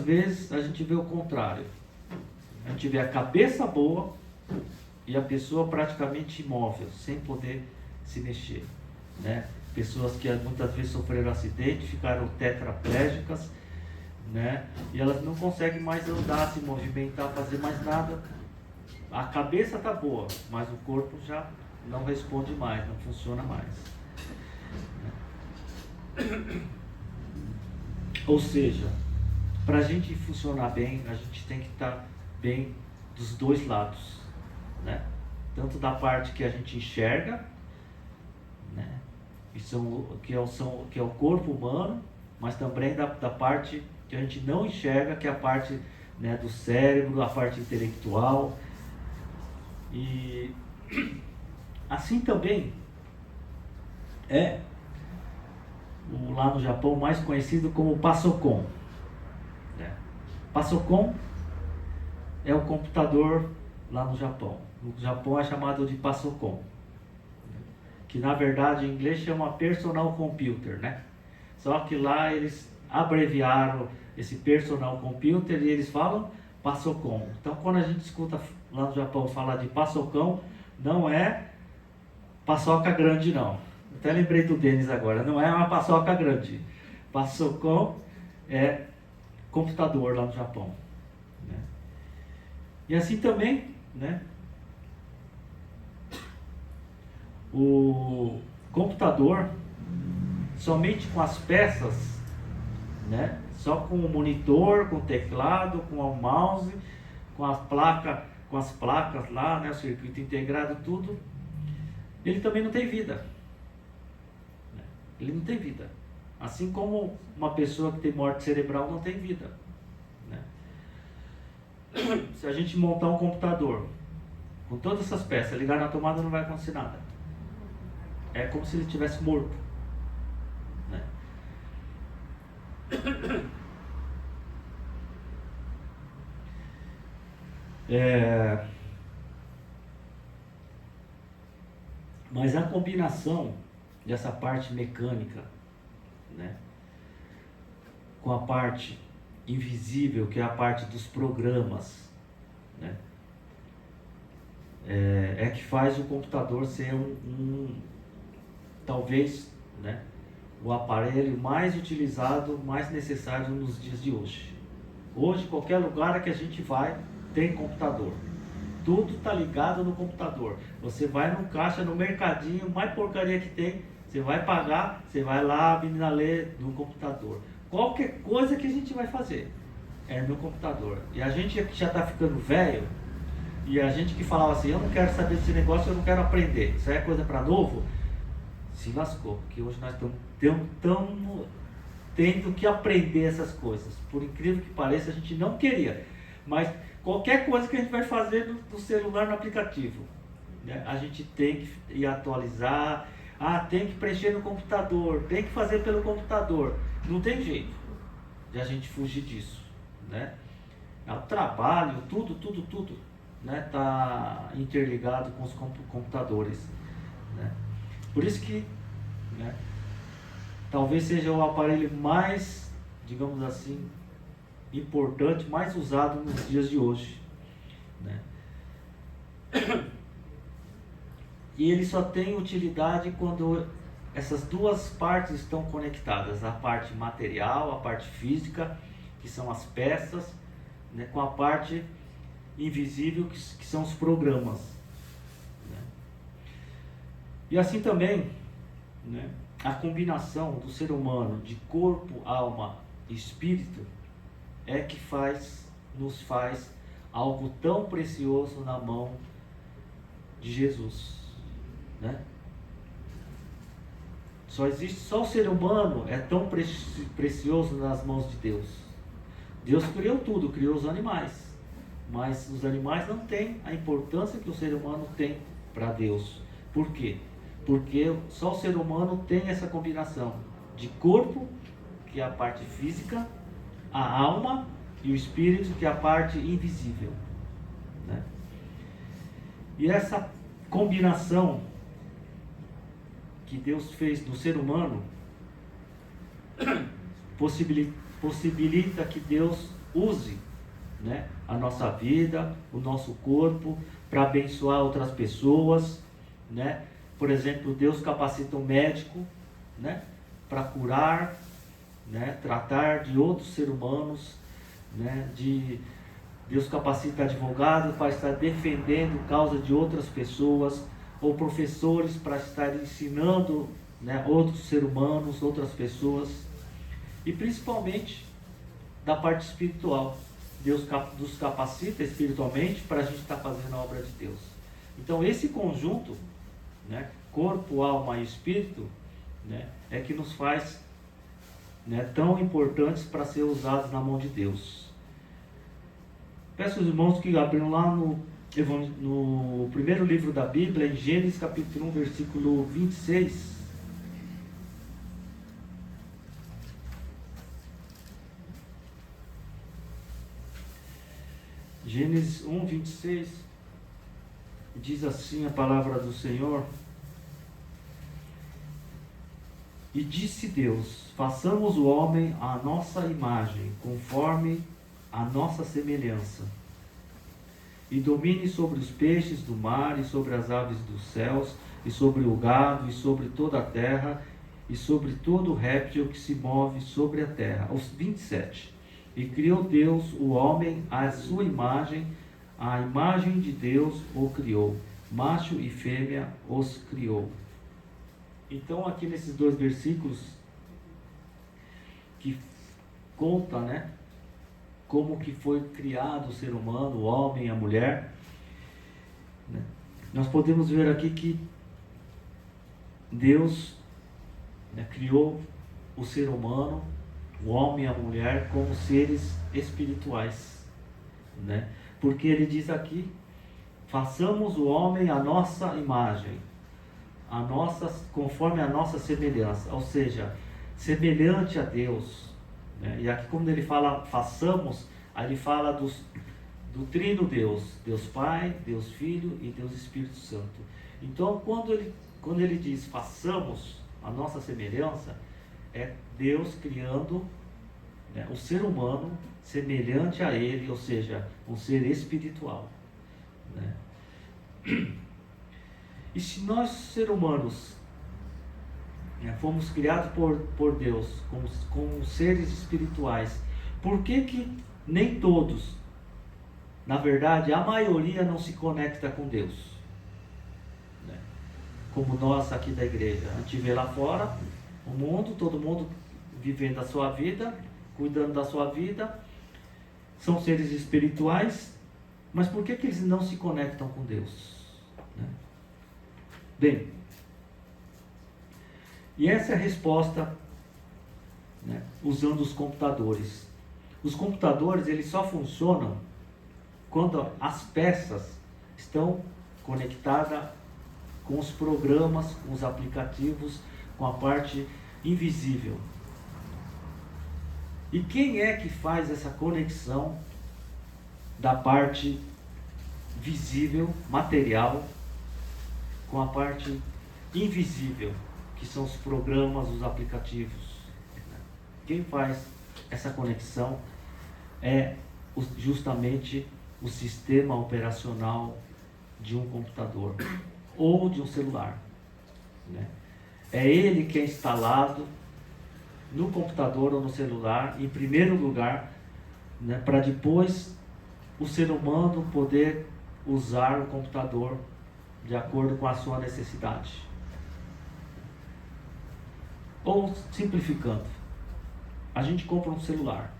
vezes a gente vê o contrário. A gente vê a cabeça boa e a pessoa praticamente imóvel, sem poder se mexer, né? Pessoas que muitas vezes sofreram acidente, ficaram tetraplégicas, né? E elas não conseguem mais andar, se movimentar, fazer mais nada, A cabeça está boa, mas o corpo já não responde mais, não funciona mais. Ou seja, para a gente funcionar bem, a gente tem que estar bem dos dois lados, né? Tanto da parte que a gente enxerga, né? Que é o corpo humano, mas também da parte que a gente não enxerga, que é a parte, né, do cérebro, a parte intelectual. E assim também é lá no Japão mais conhecido como Pasokon, né? Pasokon é o computador lá no Japão. No Japão é chamado de Pasokon, que na verdade em inglês chama Personal Computer, né? Só que lá eles abreviaram esse Personal Computer e eles falam Pasokon. Então quando a gente escuta lá no Japão falar de Pasokon, não é paçoca grande não. Até lembrei do Denis agora, não é uma paçoca grande. Pasokon é computador lá no Japão, né? E assim também, né? O computador, somente com as peças, né? Só com o monitor, com o teclado, com o mouse, com as placas lá, né? O circuito integrado, tudo, ele também não tem vida. Ele não tem vida. Assim como uma pessoa que tem morte cerebral não tem vida, né? Se a gente montar um computador com todas essas peças, ligar na tomada, não vai acontecer nada. É como se ele estivesse morto, né? Mas a combinação dessa parte mecânica, né, com a parte invisível, que é a parte dos programas, né, é que faz o computador ser talvez, né, o aparelho mais utilizado, mais necessário nos dias de hoje. Hoje, qualquer lugar que a gente vai, tem computador. Tudo está ligado no computador. Você vai no caixa, no mercadinho, mais porcaria que tem, você vai pagar, você vai lá, a menina lê no computador. Qualquer coisa que a gente vai fazer é no computador. E a gente que já está ficando velho, e a gente que falava assim, eu não quero saber desse negócio, eu não quero aprender, isso aí é coisa para novo, se lascou, porque hoje nós estamos tendo que aprender essas coisas. Por incrível que pareça, a gente não queria, mas qualquer coisa que a gente vai fazer no celular, no aplicativo, né, a gente tem que ir atualizar, tem que preencher no computador, tem que fazer pelo computador. Não tem jeito de a gente fugir disso, né? O trabalho, tudo, né, tá interligado com os computadores, né? Por isso que, né, talvez seja o aparelho mais, digamos assim, importante, mais usado nos dias de hoje, né? E ele só tem utilidade quando essas duas partes estão conectadas, a parte material, a parte física, que são as peças, né, com a parte invisível, que são os programas, né? E assim também, né, a combinação do ser humano de corpo, alma e espírito é que nos faz algo tão precioso na mão de Jesus, né? Só o ser humano é tão precioso nas mãos de Deus. Deus criou tudo, criou os animais, mas os animais não têm a importância que o ser humano tem para Deus. Por quê? Porque só o ser humano tem essa combinação de corpo, que é a parte física, a alma e o espírito, que é a parte invisível, né? E essa combinação que Deus fez no ser humano possibilita que Deus use, né, a nossa vida, o nosso corpo, para abençoar outras pessoas, né? Por exemplo, Deus capacita um médico, né, para curar, né, tratar de outros seres humanos, né, de Deus capacita advogados para estar defendendo causa de outras pessoas, ou professores para estar ensinando, né, outros seres humanos, outras pessoas, e principalmente da parte espiritual. Deus nos capacita espiritualmente para a gente estar fazendo a obra de Deus. Então esse conjunto, né, corpo, alma e espírito, né, é que nos faz, né, tão importantes para ser usados na mão de Deus. Peço aos irmãos que abriram lá no primeiro livro da Bíblia, em Gênesis capítulo 1, versículo 26. Gênesis 1, 26, diz assim a palavra do Senhor: E disse Deus, façamos o homem à nossa imagem, conforme a nossa semelhança, e domine sobre os peixes do mar, e sobre as aves dos céus, e sobre o gado, e sobre toda a terra, e sobre todo réptil que se move sobre a terra. Os 27. E criou Deus o homem à sua imagem, a imagem de Deus o criou, macho e fêmea os criou. Então aqui nesses dois versículos que conta, né, como que foi criado o ser humano, o homem e a mulher, né, nós podemos ver aqui que Deus, né, criou o ser humano, o homem e a mulher, como seres espirituais, né? Porque ele diz aqui, façamos o homem à nossa imagem, conforme a nossa semelhança, ou seja, semelhante a Deus, né? E aqui quando ele fala façamos, aí ele fala do trino Deus, Deus Pai, Deus Filho e Deus Espírito Santo. Então quando ele diz façamos a nossa semelhança, é Deus criando, né, o ser humano semelhante a Ele, ou seja, um ser espiritual, né? E se nós, seres humanos, né, fomos criados por Deus como seres espirituais, por que nem todos, na verdade, a maioria não se conecta com Deus, né? Como nós aqui da igreja, a gente vê lá fora o mundo, todo mundo vivendo a sua vida, cuidando da sua vida, são seres espirituais, mas por que eles não se conectam com Deus, né? Bem, e essa é a resposta, né, usando os computadores. Os computadores, eles só funcionam quando as peças estão conectadas com os programas, com os aplicativos, com a parte invisível. E quem é que faz essa conexão da parte visível, material, com a parte invisível, que são os programas, os aplicativos? Quem faz essa conexão é justamente o sistema operacional de um computador ou de um celular, né? É ele que é instalado no computador ou no celular, em primeiro lugar, né, para depois o ser humano poder usar o computador de acordo com a sua necessidade. Ou, simplificando, a gente compra um celular,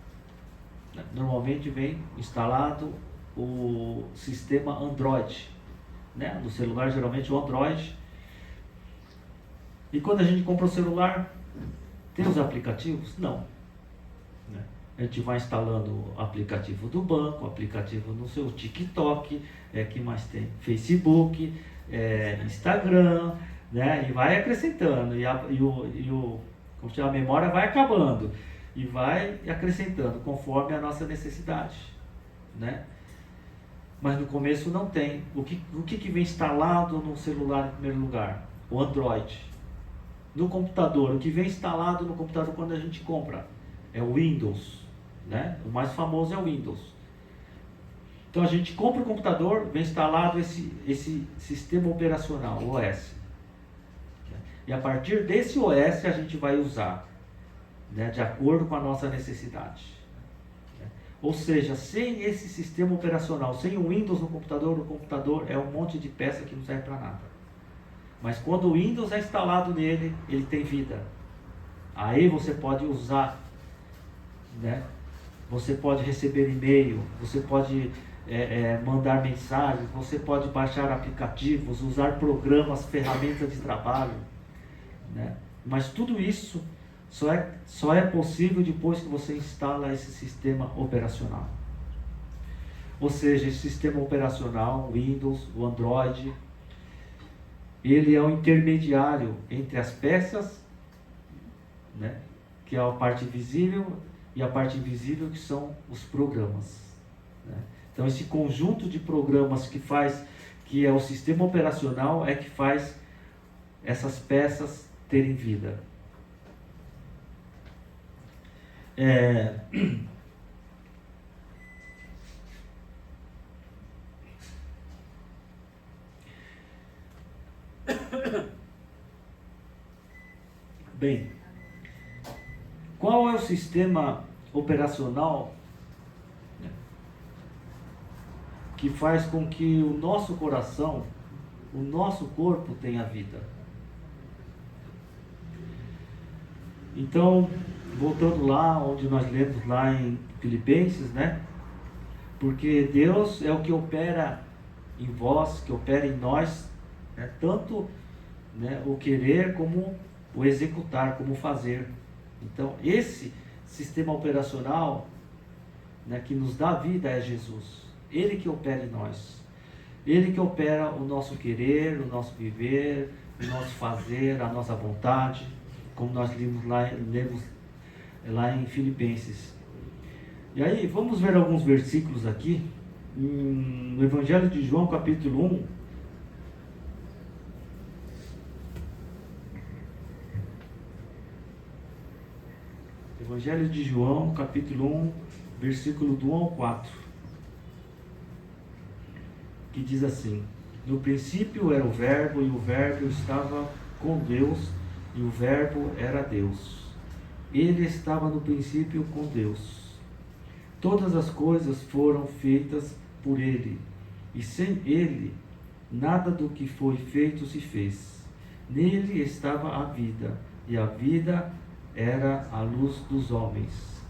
né? Normalmente vem instalado o sistema Android, né? No celular, geralmente o Android. E quando a gente compra o celular, tem os aplicativos? Não, né? A gente vai instalando o aplicativo do banco, o aplicativo no seu TikTok, que mais tem? Facebook, Instagram, né? E vai acrescentando, como se a memória vai acabando, e vai acrescentando conforme a nossa necessidade, né? Mas no começo não tem. O que vem instalado no celular em primeiro lugar? O Android. No computador, o que vem instalado no computador quando a gente compra é o Windows, né? O mais famoso é o Windows. Então a gente compra o computador, vem instalado esse sistema operacional, o OS. E a partir desse OS a gente vai usar, né, de acordo com a nossa necessidade. Ou seja, sem esse sistema operacional, sem o Windows no computador, o computador é um monte de peça que não serve para nada. Mas quando o Windows é instalado nele, ele tem vida. Aí você pode usar, né? Você pode receber e-mail, você pode mandar mensagens, você pode baixar aplicativos, usar programas, ferramentas de trabalho, né? Mas tudo isso só é possível depois que você instala esse sistema operacional. Ou seja, esse sistema operacional, o Windows, o Android, ele é o intermediário entre as peças, né, que é a parte visível, e a parte invisível, que são os programas, né? Então esse conjunto de programas que é o sistema operacional, é que faz essas peças terem vida. Bem, qual é o sistema operacional, né, que faz com que o nosso coração, o nosso corpo tenha vida? Então, voltando lá onde nós lemos lá em Filipenses, né? Porque Deus é o que opera em vós, que opera em nós, né? Tanto, né, o querer como o executar, como o fazer. Então, esse sistema operacional, né, que nos dá vida é Jesus. Ele que opera em nós. Ele que opera o nosso querer, o nosso viver, o nosso fazer, a nossa vontade, como nós lemos lá em Filipenses. E aí, vamos ver alguns versículos aqui, no Evangelho de João, capítulo 1. Evangelho de João, capítulo 1, versículo do 1 ao 4, que diz assim: no princípio era o Verbo, e o Verbo estava com Deus, e o Verbo era Deus. Ele estava no princípio com Deus. Todas as coisas foram feitas por ele, e sem ele, nada do que foi feito se fez. Nele estava a vida, e a vida era a luz dos homens.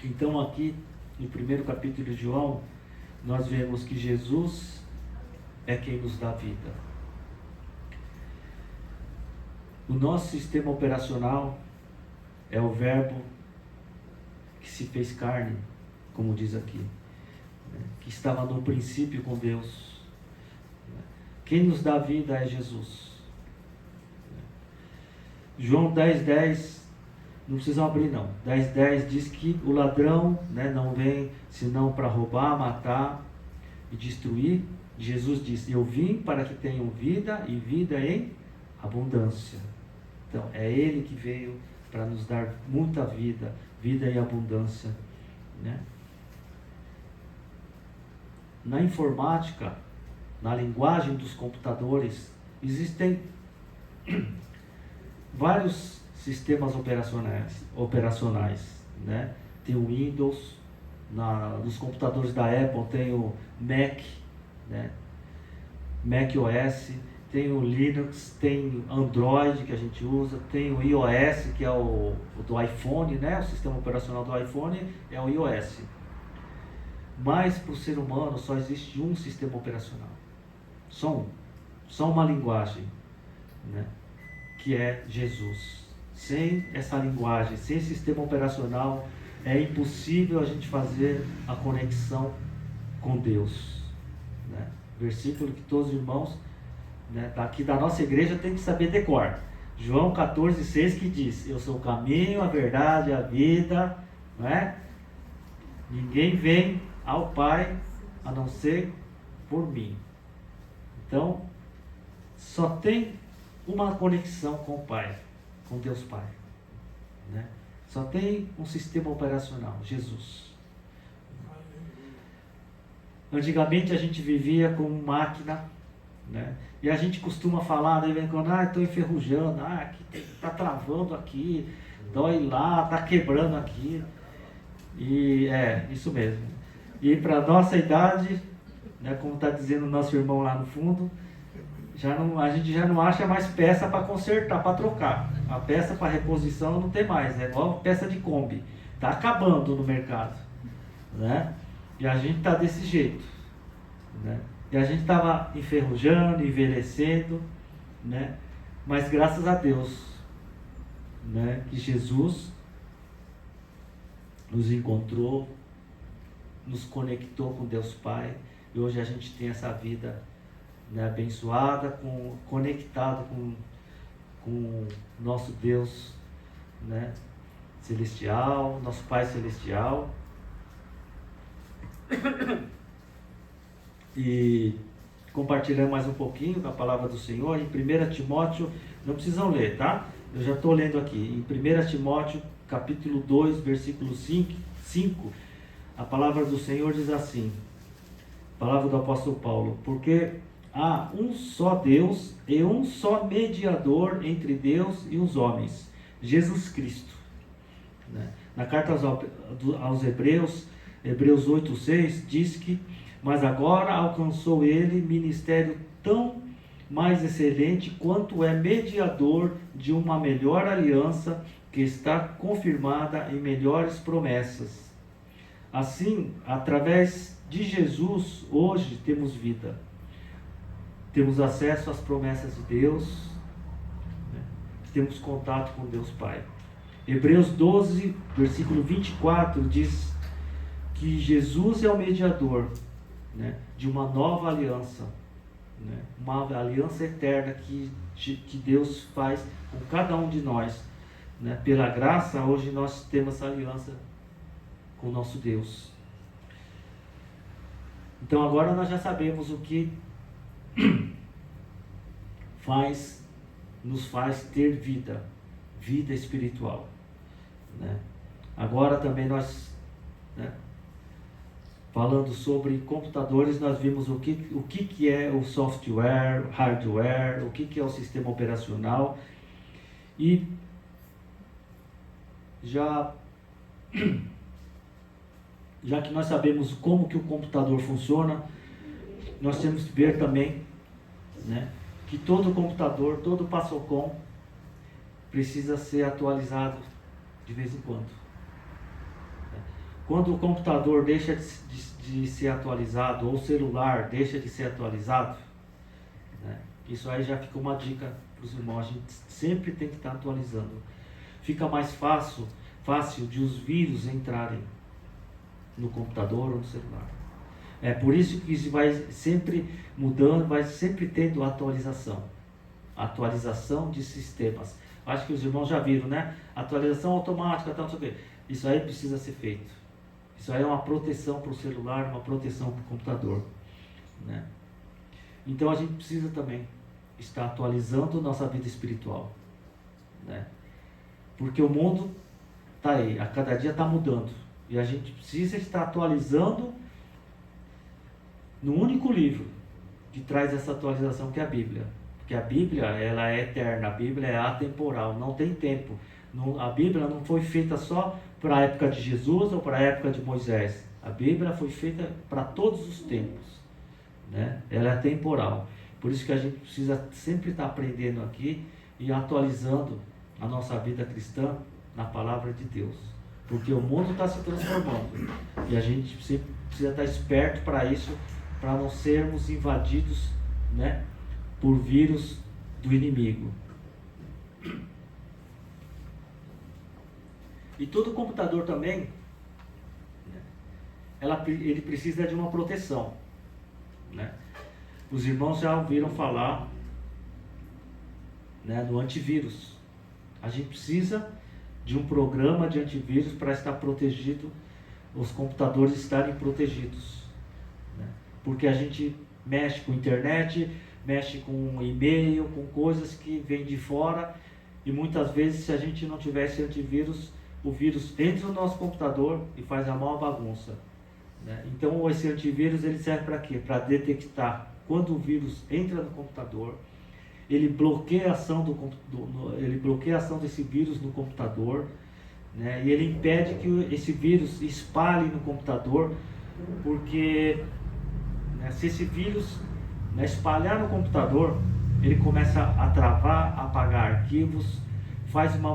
Então aqui, no primeiro capítulo de João, nós vemos que Jesus é quem nos dá vida. O nosso sistema operacional é o Verbo que se fez carne, como diz aqui, né? Que estava no princípio com Deus. Quem nos dá vida é Jesus. João 10:10, não precisa abrir não, 10:10 diz que o ladrão, né, não vem senão para roubar, matar e destruir. Jesus disse: eu vim para que tenham vida e vida em abundância. Então é Ele que veio para nos dar muita vida, vida em abundância, né? Na informática, na linguagem dos computadores, existem vários sistemas operacionais, né? Tem o Windows, nos computadores da Apple tem o Mac, né? Mac OS, tem o Linux, tem Android que a gente usa, tem o iOS, que é o do iPhone, né? O sistema operacional do iPhone é o iOS. Mas para o ser humano só existe um sistema operacional, só uma linguagem, né? Que é Jesus. Sem essa linguagem, sem esse sistema operacional, é impossível a gente fazer a conexão com Deus, né? Versículo que todos os irmãos, né, daqui da nossa igreja tem que saber decor. João 14:6, que diz: eu sou o caminho, a verdade, a vida, não é? Ninguém vem ao Pai a não ser por mim. Então, só tem uma conexão com o Pai, com Deus Pai, né? Só tem um sistema operacional, Jesus. Antigamente a gente vivia com máquina, né? E a gente costuma falar, né, quando estou enferrujando, aqui está travando aqui, Dói lá, tá quebrando aqui. E isso mesmo. E para nossa idade, né, como está dizendo o nosso irmão lá no fundo, a gente já não acha mais peça para consertar, para trocar. A peça para reposição não tem mais, é igual peça de Kombi. Está acabando no mercado, né? E a gente está desse jeito, né? E a gente estava enferrujando, envelhecendo, né? Mas graças a Deus, né, que Jesus nos encontrou, nos conectou com Deus Pai, e hoje a gente tem essa vida, né, abençoada, conectado com nosso Deus, né, celestial, nosso Pai celestial. E compartilhando mais um pouquinho da palavra do Senhor em 1 Timóteo, não precisam ler, tá? Eu já estou lendo aqui, em 1 Timóteo capítulo 2, versículo 5, a palavra do Senhor diz assim, palavra do apóstolo Paulo: porque há um só Deus e um só mediador entre Deus e os homens, Jesus Cristo. Né? Na carta aos Hebreus, Hebreus 8:6, diz que: mas agora alcançou ele ministério tão mais excelente quanto é mediador de uma melhor aliança que está confirmada em melhores promessas. Assim, através de Jesus, hoje temos vida. Temos acesso às promessas de Deus, né? Temos contato com Deus Pai. Hebreus 12, versículo 24, diz que Jesus é o mediador, né, de uma nova aliança, né, uma aliança eterna que Deus faz com cada um de nós, né? Pela graça, hoje nós temos essa aliança com o nosso Deus. Então agora nós já sabemos o que nos faz ter vida espiritual, né? Agora também nós, né, falando sobre computadores, nós vimos o que é o software, hardware, o que é o sistema operacional. E já que nós sabemos como que o computador funciona, nós temos que ver também, né, que todo computador, todo Passocom precisa ser atualizado de vez em quando. Quando o computador deixa de ser atualizado, ou o celular deixa de ser atualizado, né, isso aí já fica uma dica para os irmãos, a gente sempre tem que estar atualizando. Fica mais fácil de os vírus entrarem no computador ou no celular. É por isso que isso vai sempre mudando, vai sempre tendo atualização de sistemas. Acho que os irmãos já viram, né? Atualização automática, tal, não sei o quê. Isso aí precisa ser feito. Isso aí é uma proteção para o celular, uma proteção para o computador, né? Então a gente precisa também estar atualizando nossa vida espiritual, né? Porque o mundo está aí, a cada dia está mudando. E a gente precisa estar atualizando no único livro que traz essa atualização, que é a Bíblia. Porque a Bíblia, ela é eterna, a Bíblia é atemporal, não tem tempo. A Bíblia não foi feita só para a época de Jesus ou para a época de Moisés. A Bíblia foi feita para todos os tempos, né? Ela é atemporal. Por isso que a gente precisa sempre estar aprendendo aqui e atualizando a nossa vida cristã na palavra de Deus. Porque o mundo está se transformando e a gente sempre precisa estar esperto para isso, para não sermos invadidos, né, por vírus do inimigo. E todo computador também, né, ele precisa de uma proteção, né? Os irmãos já ouviram falar, né, do antivírus. A gente precisa de um programa de antivírus para estar protegido, os computadores estarem protegidos, né? Porque a gente mexe com internet, mexe com e-mail, com coisas que vêm de fora, e muitas vezes, se a gente não tivesse antivírus, o vírus entra no nosso computador e faz a maior bagunça, né? Então esse antivírus, ele serve para quê? Para detectar quando o vírus entra no computador, ele bloqueia a ação ele bloqueia a ação desse vírus no computador, né? E ele impede que esse vírus espalhe no computador, porque, né, se esse vírus, né, espalhar no computador, ele começa a travar, a apagar arquivos, faz uma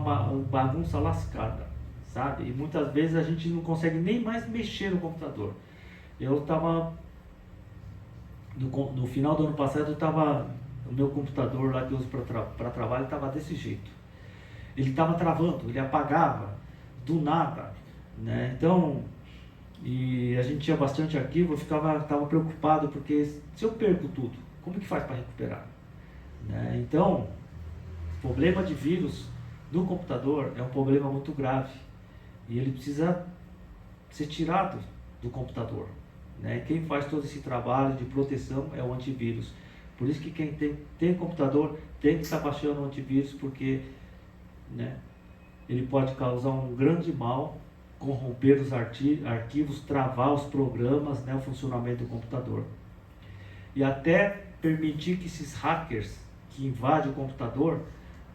bagunça lascada, sabe? E muitas vezes a gente não consegue nem mais mexer no computador. Eu estava, no final do ano passado, o meu computador lá que eu uso para trabalho estava desse jeito. Ele estava travando, ele apagava do nada, né? Então, e a gente tinha bastante arquivo, eu estava preocupado, porque se eu perco tudo, como que faz para recuperar? Né? Então, o problema de vírus no computador é um problema muito grave, e ele precisa ser tirado do computador, né? Quem faz todo esse trabalho de proteção é o antivírus. Por isso que quem tem computador tem que estar baixando o antivírus, porque, né, ele pode causar um grande mal, corromper os arquivos, travar os programas, né, o funcionamento do computador. E até permitir que esses hackers que invadem o computador,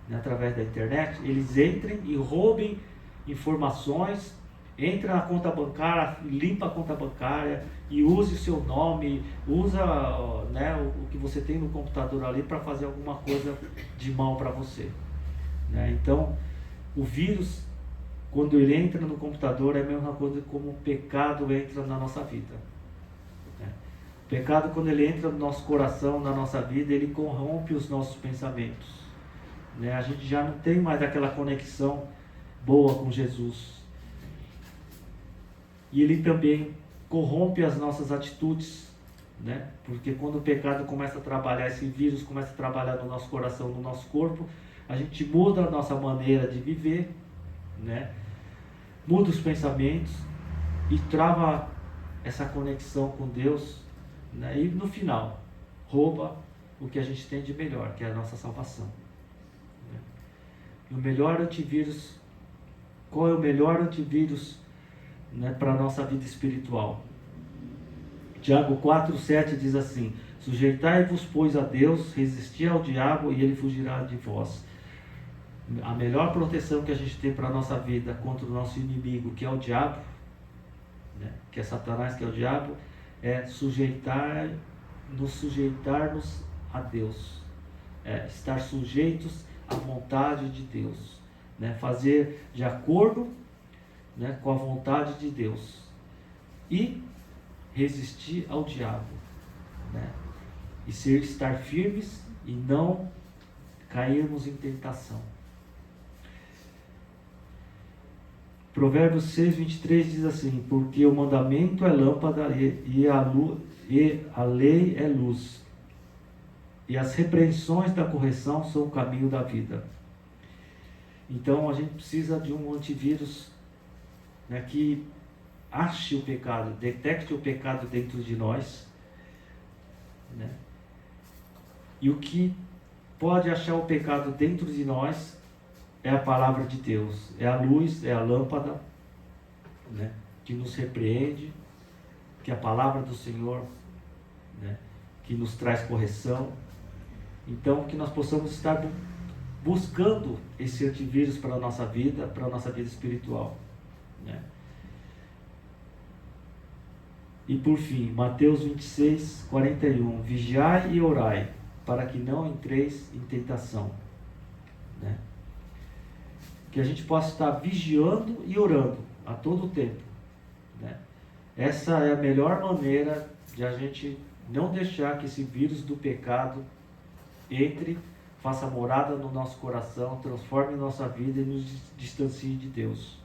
né, através da internet, eles entrem e roubem informações, entra na conta bancária, limpa a conta bancária e use o seu nome, usa, né, o que você tem no computador ali para fazer alguma coisa de mal para você, né? Então, o vírus, quando ele entra no computador, é a mesma coisa como o pecado entra na nossa vida, né? O pecado, quando ele entra no nosso coração, na nossa vida, ele corrompe os nossos pensamentos, né? A gente já não tem mais aquela conexão boa com Jesus. E ele também corrompe as nossas atitudes, né? Porque quando o pecado começa a trabalhar, esse vírus começa a trabalhar no nosso coração, no nosso corpo, a gente muda a nossa maneira de viver, né? Muda os pensamentos e trava essa conexão com Deus, né? E no final, rouba o que a gente tem de melhor, que é a nossa salvação, né? E o melhor antivírus, qual é o melhor antivírus, né, para a nossa vida espiritual? Tiago 4,7 diz assim: sujeitai-vos, pois, a Deus, resisti ao diabo e ele fugirá de vós. A melhor proteção que a gente tem para a nossa vida contra o nosso inimigo, que é o diabo, né, que é Satanás, que é o diabo, é sujeitar-nos a Deus, estar sujeitos à vontade de Deus, né, fazer de acordo, né, com a vontade de Deus e resistir ao diabo, né, e estar firmes e não cairmos em tentação. Provérbios 6:23 diz assim: porque o mandamento é lâmpada e a lei é luz, e as repreensões da correção são o caminho da vida. Então a gente precisa de um antivírus, né, que ache o pecado, detecte o pecado dentro de nós, né? E o que pode achar o pecado dentro de nós é a palavra de Deus, é a luz, é a lâmpada, né, que nos repreende, que é a palavra do Senhor, né, que nos traz correção. Então, que nós possamos estar buscando esse antivírus para a nossa vida espiritual, né? E por fim, Mateus 26:41, vigiai e orai, para que não entreis em tentação, né? Que a gente possa estar vigiando e orando a todo tempo, né? Essa é a melhor maneira de a gente não deixar que esse vírus do pecado entre, faça morada no nosso coração, transforme nossa vida e nos distancie de Deus,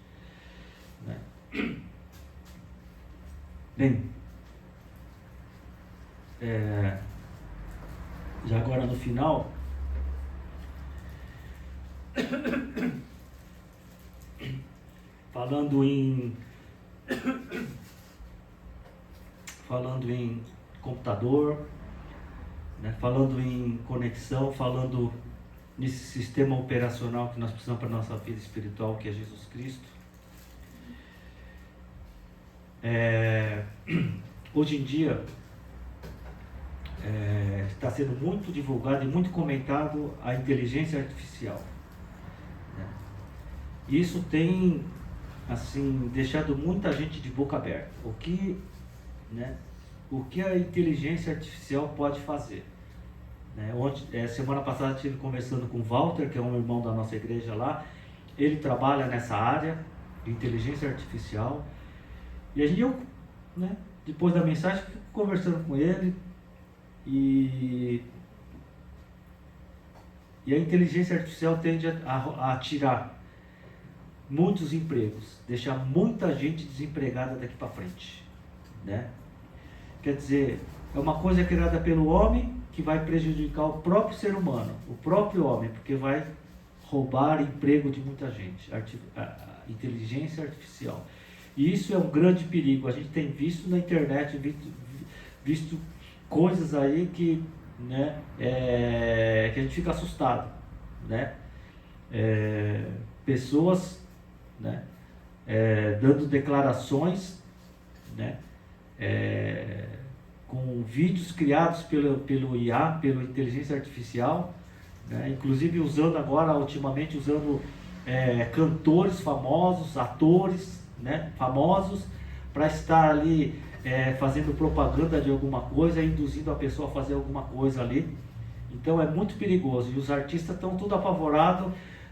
né? Bem, já agora no final, falando em computador, né, falando em conexão, falando nesse sistema operacional que nós precisamos para a nossa vida espiritual, que é Jesus Cristo. Hoje em dia, está sendo muito divulgado e muito comentado a inteligência artificial, né? Isso tem assim deixado muita gente de boca aberta. O que a inteligência artificial pode fazer, né? Semana passada estive conversando com o Walter, que é um irmão da nossa igreja lá. Ele trabalha nessa área de inteligência artificial, e né, depois da mensagem, fico conversando com ele, e a inteligência artificial tende a tirar muitos empregos, deixar muita gente desempregada daqui para frente, né? Quer dizer, é uma coisa criada pelo homem que vai prejudicar o próprio ser humano, o próprio homem, porque vai roubar emprego de muita gente, a inteligência artificial. E isso é um grande perigo. A gente tem visto na internet, visto coisas aí que, né, que a gente fica assustado, né? Pessoas, né, dando declarações, né, com vídeos criados pelo IA, pela inteligência artificial, né, inclusive ultimamente usando cantores famosos, atores, né, famosos, para estar ali fazendo propaganda de alguma coisa, induzindo a pessoa a fazer alguma coisa ali. Então é muito perigoso, e os artistas estão tudo apavorados,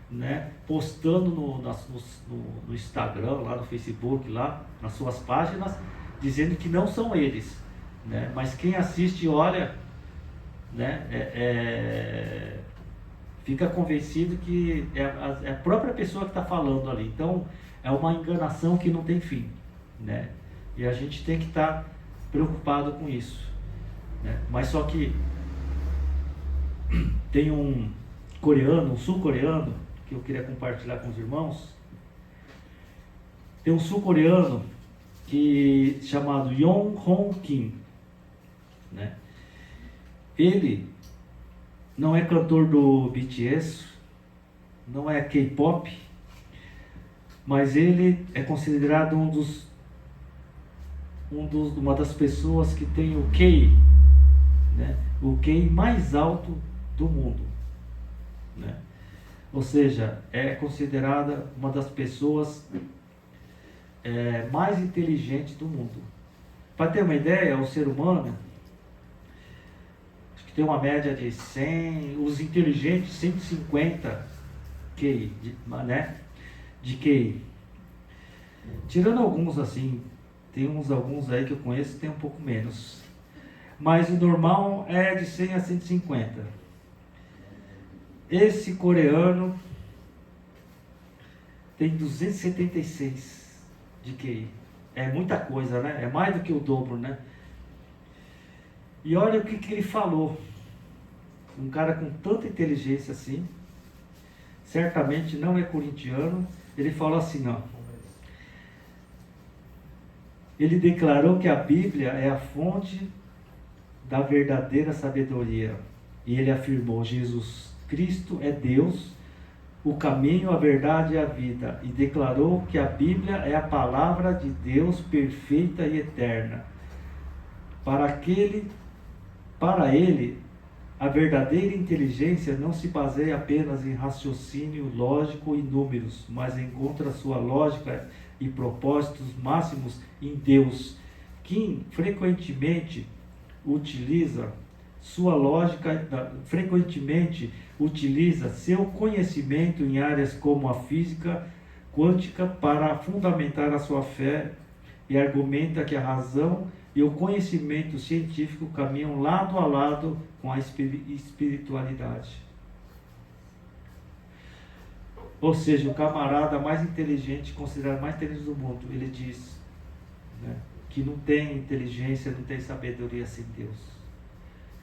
né, postando no Instagram, lá no Facebook, lá nas suas páginas, dizendo que não são eles, né, mas quem assiste olha, né, fica convencido que é a própria pessoa que está falando ali. Então é uma enganação que não tem fim, né, e a gente tem que estar preocupado com isso, né? Mas só que tem um sul-coreano, que eu queria compartilhar com os irmãos. Tem um sul-coreano chamado Yoon Hong Kim, né? Ele não é cantor do BTS, não é K-pop, mas ele é considerado uma das pessoas que tem o QI, né? O QI mais alto do mundo, né? Ou seja, é considerada uma das pessoas mais inteligentes do mundo. Para ter uma ideia, o ser humano acho que tem uma média de 100, os inteligentes 150 QI, né, de QI. Tirando alguns assim, tem alguns aí que eu conheço que tem um pouco menos, mas o normal é de 100 a 150. Esse coreano tem 276 de QI. É muita coisa, né? É mais do que o dobro, né? E olha o que ele falou. Um cara com tanta inteligência assim, certamente não é corintiano. Ele falou assim, ó. Ele declarou que a Bíblia é a fonte da verdadeira sabedoria. E ele afirmou: Jesus Cristo é Deus, o caminho, a verdade e a vida. E declarou que a Bíblia é a palavra de Deus perfeita e eterna. Para ele, a verdadeira inteligência não se baseia apenas em raciocínio lógico e números, mas encontra sua lógica e propósitos máximos em Deus. Kim frequentemente utiliza seu conhecimento em áreas como a física quântica para fundamentar a sua fé, e argumenta que a razão e o conhecimento científico caminham lado a lado com a espiritualidade. Ou seja, o camarada mais inteligente, considerado mais inteligente do mundo, ele diz, né, que não tem inteligência, não tem sabedoria sem Deus.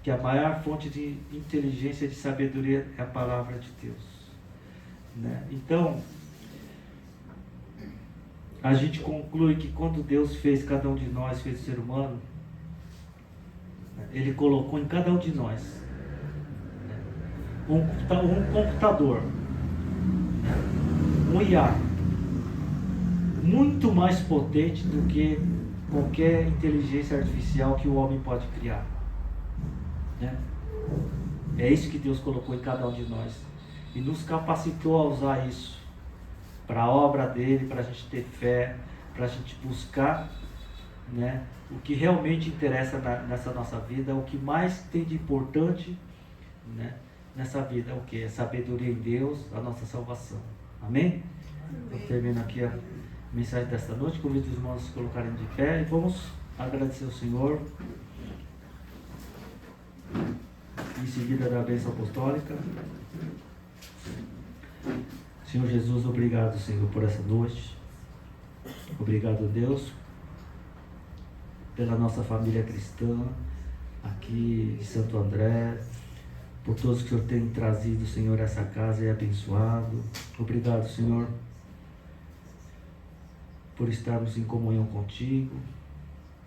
Que a maior fonte de inteligência e de sabedoria é a palavra de Deus, né? Então, a gente conclui que quando Deus fez cada um de nós, fez o ser humano, né, Ele colocou em cada um de nós, né, um computador, né, um IA, muito mais potente do que qualquer inteligência artificial que o homem pode criar. né? É isso que Deus colocou em cada um de nós e nos capacitou a usar isso para a obra dele, para a gente ter fé, para a gente buscar, né, o que realmente interessa nessa nossa vida, o que mais tem de importante, né, nessa vida é o que? É sabedoria em Deus, a nossa salvação. Amém? Então termino aqui a mensagem desta noite. Convido os irmãos a se colocarem de pé e vamos agradecer ao Senhor. Em seguida da bênção apostólica. Senhor Jesus, obrigado, Senhor, por essa noite. Obrigado, Deus, pela nossa família cristã aqui de Santo André, por todos que o Senhor tem trazido, Senhor, essa casa e abençoado. Obrigado, Senhor, por estarmos em comunhão contigo.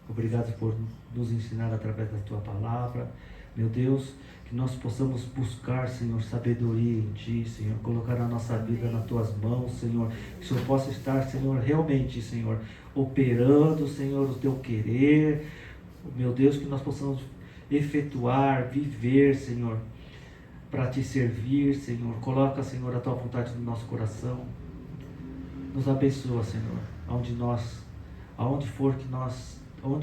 Obrigado por nos ensinar através da tua palavra. Meu Deus, que nós possamos buscar, Senhor, sabedoria em Ti, Senhor, colocar a nossa vida nas Tuas mãos, Senhor, que o Senhor possa estar, Senhor, realmente, Senhor, operando, Senhor, o Teu querer, meu Deus, que nós possamos efetuar, viver, Senhor, para Te servir, Senhor. Coloca, Senhor, a Tua vontade no nosso coração, nos abençoa, Senhor, onde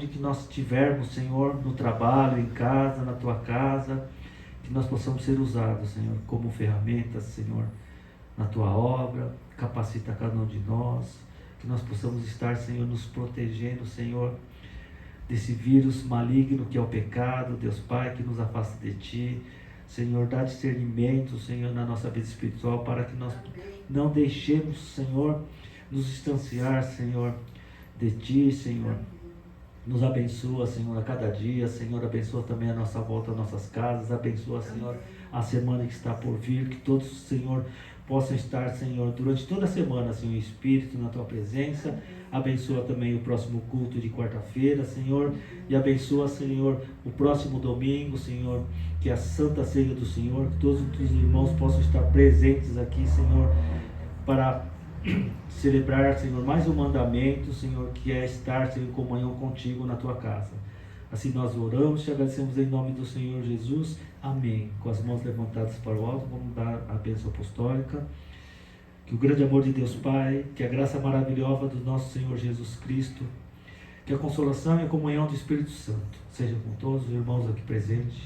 que nós estivermos, Senhor, no trabalho, em casa, na Tua casa, que nós possamos ser usados, Senhor, como ferramentas, Senhor, na Tua obra. Capacita cada um de nós, que nós possamos estar, Senhor, nos protegendo, Senhor, desse vírus maligno que é o pecado, Deus Pai, que nos afasta de Ti. Senhor, dá discernimento, Senhor, na nossa vida espiritual, para que nós não deixemos, Senhor, nos distanciar, Senhor, de Ti, Senhor. Nos abençoa, Senhor, a cada dia, Senhor, abençoa também a nossa volta às nossas casas, abençoa, Senhor, a semana que está por vir, que todos, Senhor, possam estar, Senhor, durante toda a semana, Senhor, em Espírito, na Tua presença. Abençoa também o próximo culto de quarta-feira, Senhor, e abençoa, Senhor, o próximo domingo, Senhor, que é a Santa Ceia do Senhor, que todos os irmãos possam estar presentes aqui, Senhor, para celebrar, Senhor, mais um mandamento, Senhor, que é estar, Senhor, em comunhão contigo na Tua casa. Assim nós oramos, te agradecemos em nome do Senhor Jesus. Amém. Com as mãos levantadas para o alto, vamos dar a bênção apostólica. Que o grande amor de Deus Pai, que a graça maravilhosa do nosso Senhor Jesus Cristo, que a consolação e a comunhão do Espírito Santo seja com todos os irmãos aqui presentes,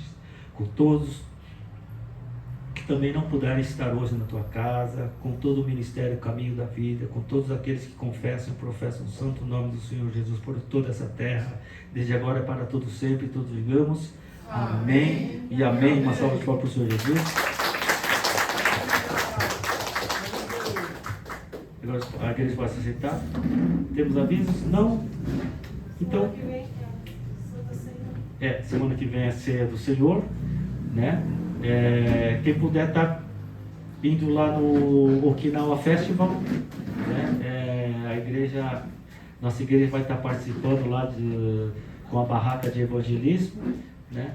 com todos que também não puderem estar hoje na tua casa, com todo o ministério Caminho da Vida, com todos aqueles que confessam e professam o santo nome do Senhor Jesus por toda essa terra, desde agora para todos sempre, todos digamos amém e amém. Uma salva de palmas para o Senhor Jesus. Agora aqueles podem se sentar. Temos avisos? Não? Então, semana que vem é a ceia do Senhor, né? Quem puder estar indo lá no Okinawa Festival, né? Nossa igreja vai estar participando lá com a barraca de evangelismo, né?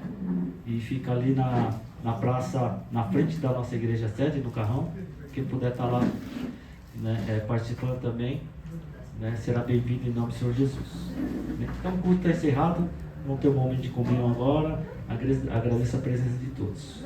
E fica ali na praça, na frente da nossa igreja sede, no Carrão. Quem puder estar lá, né, participando também, né, será bem-vindo em nome do Senhor Jesus. Então o culto está encerrado. Vamos ter um momento de comunhão agora. Agradeço a presença de todos.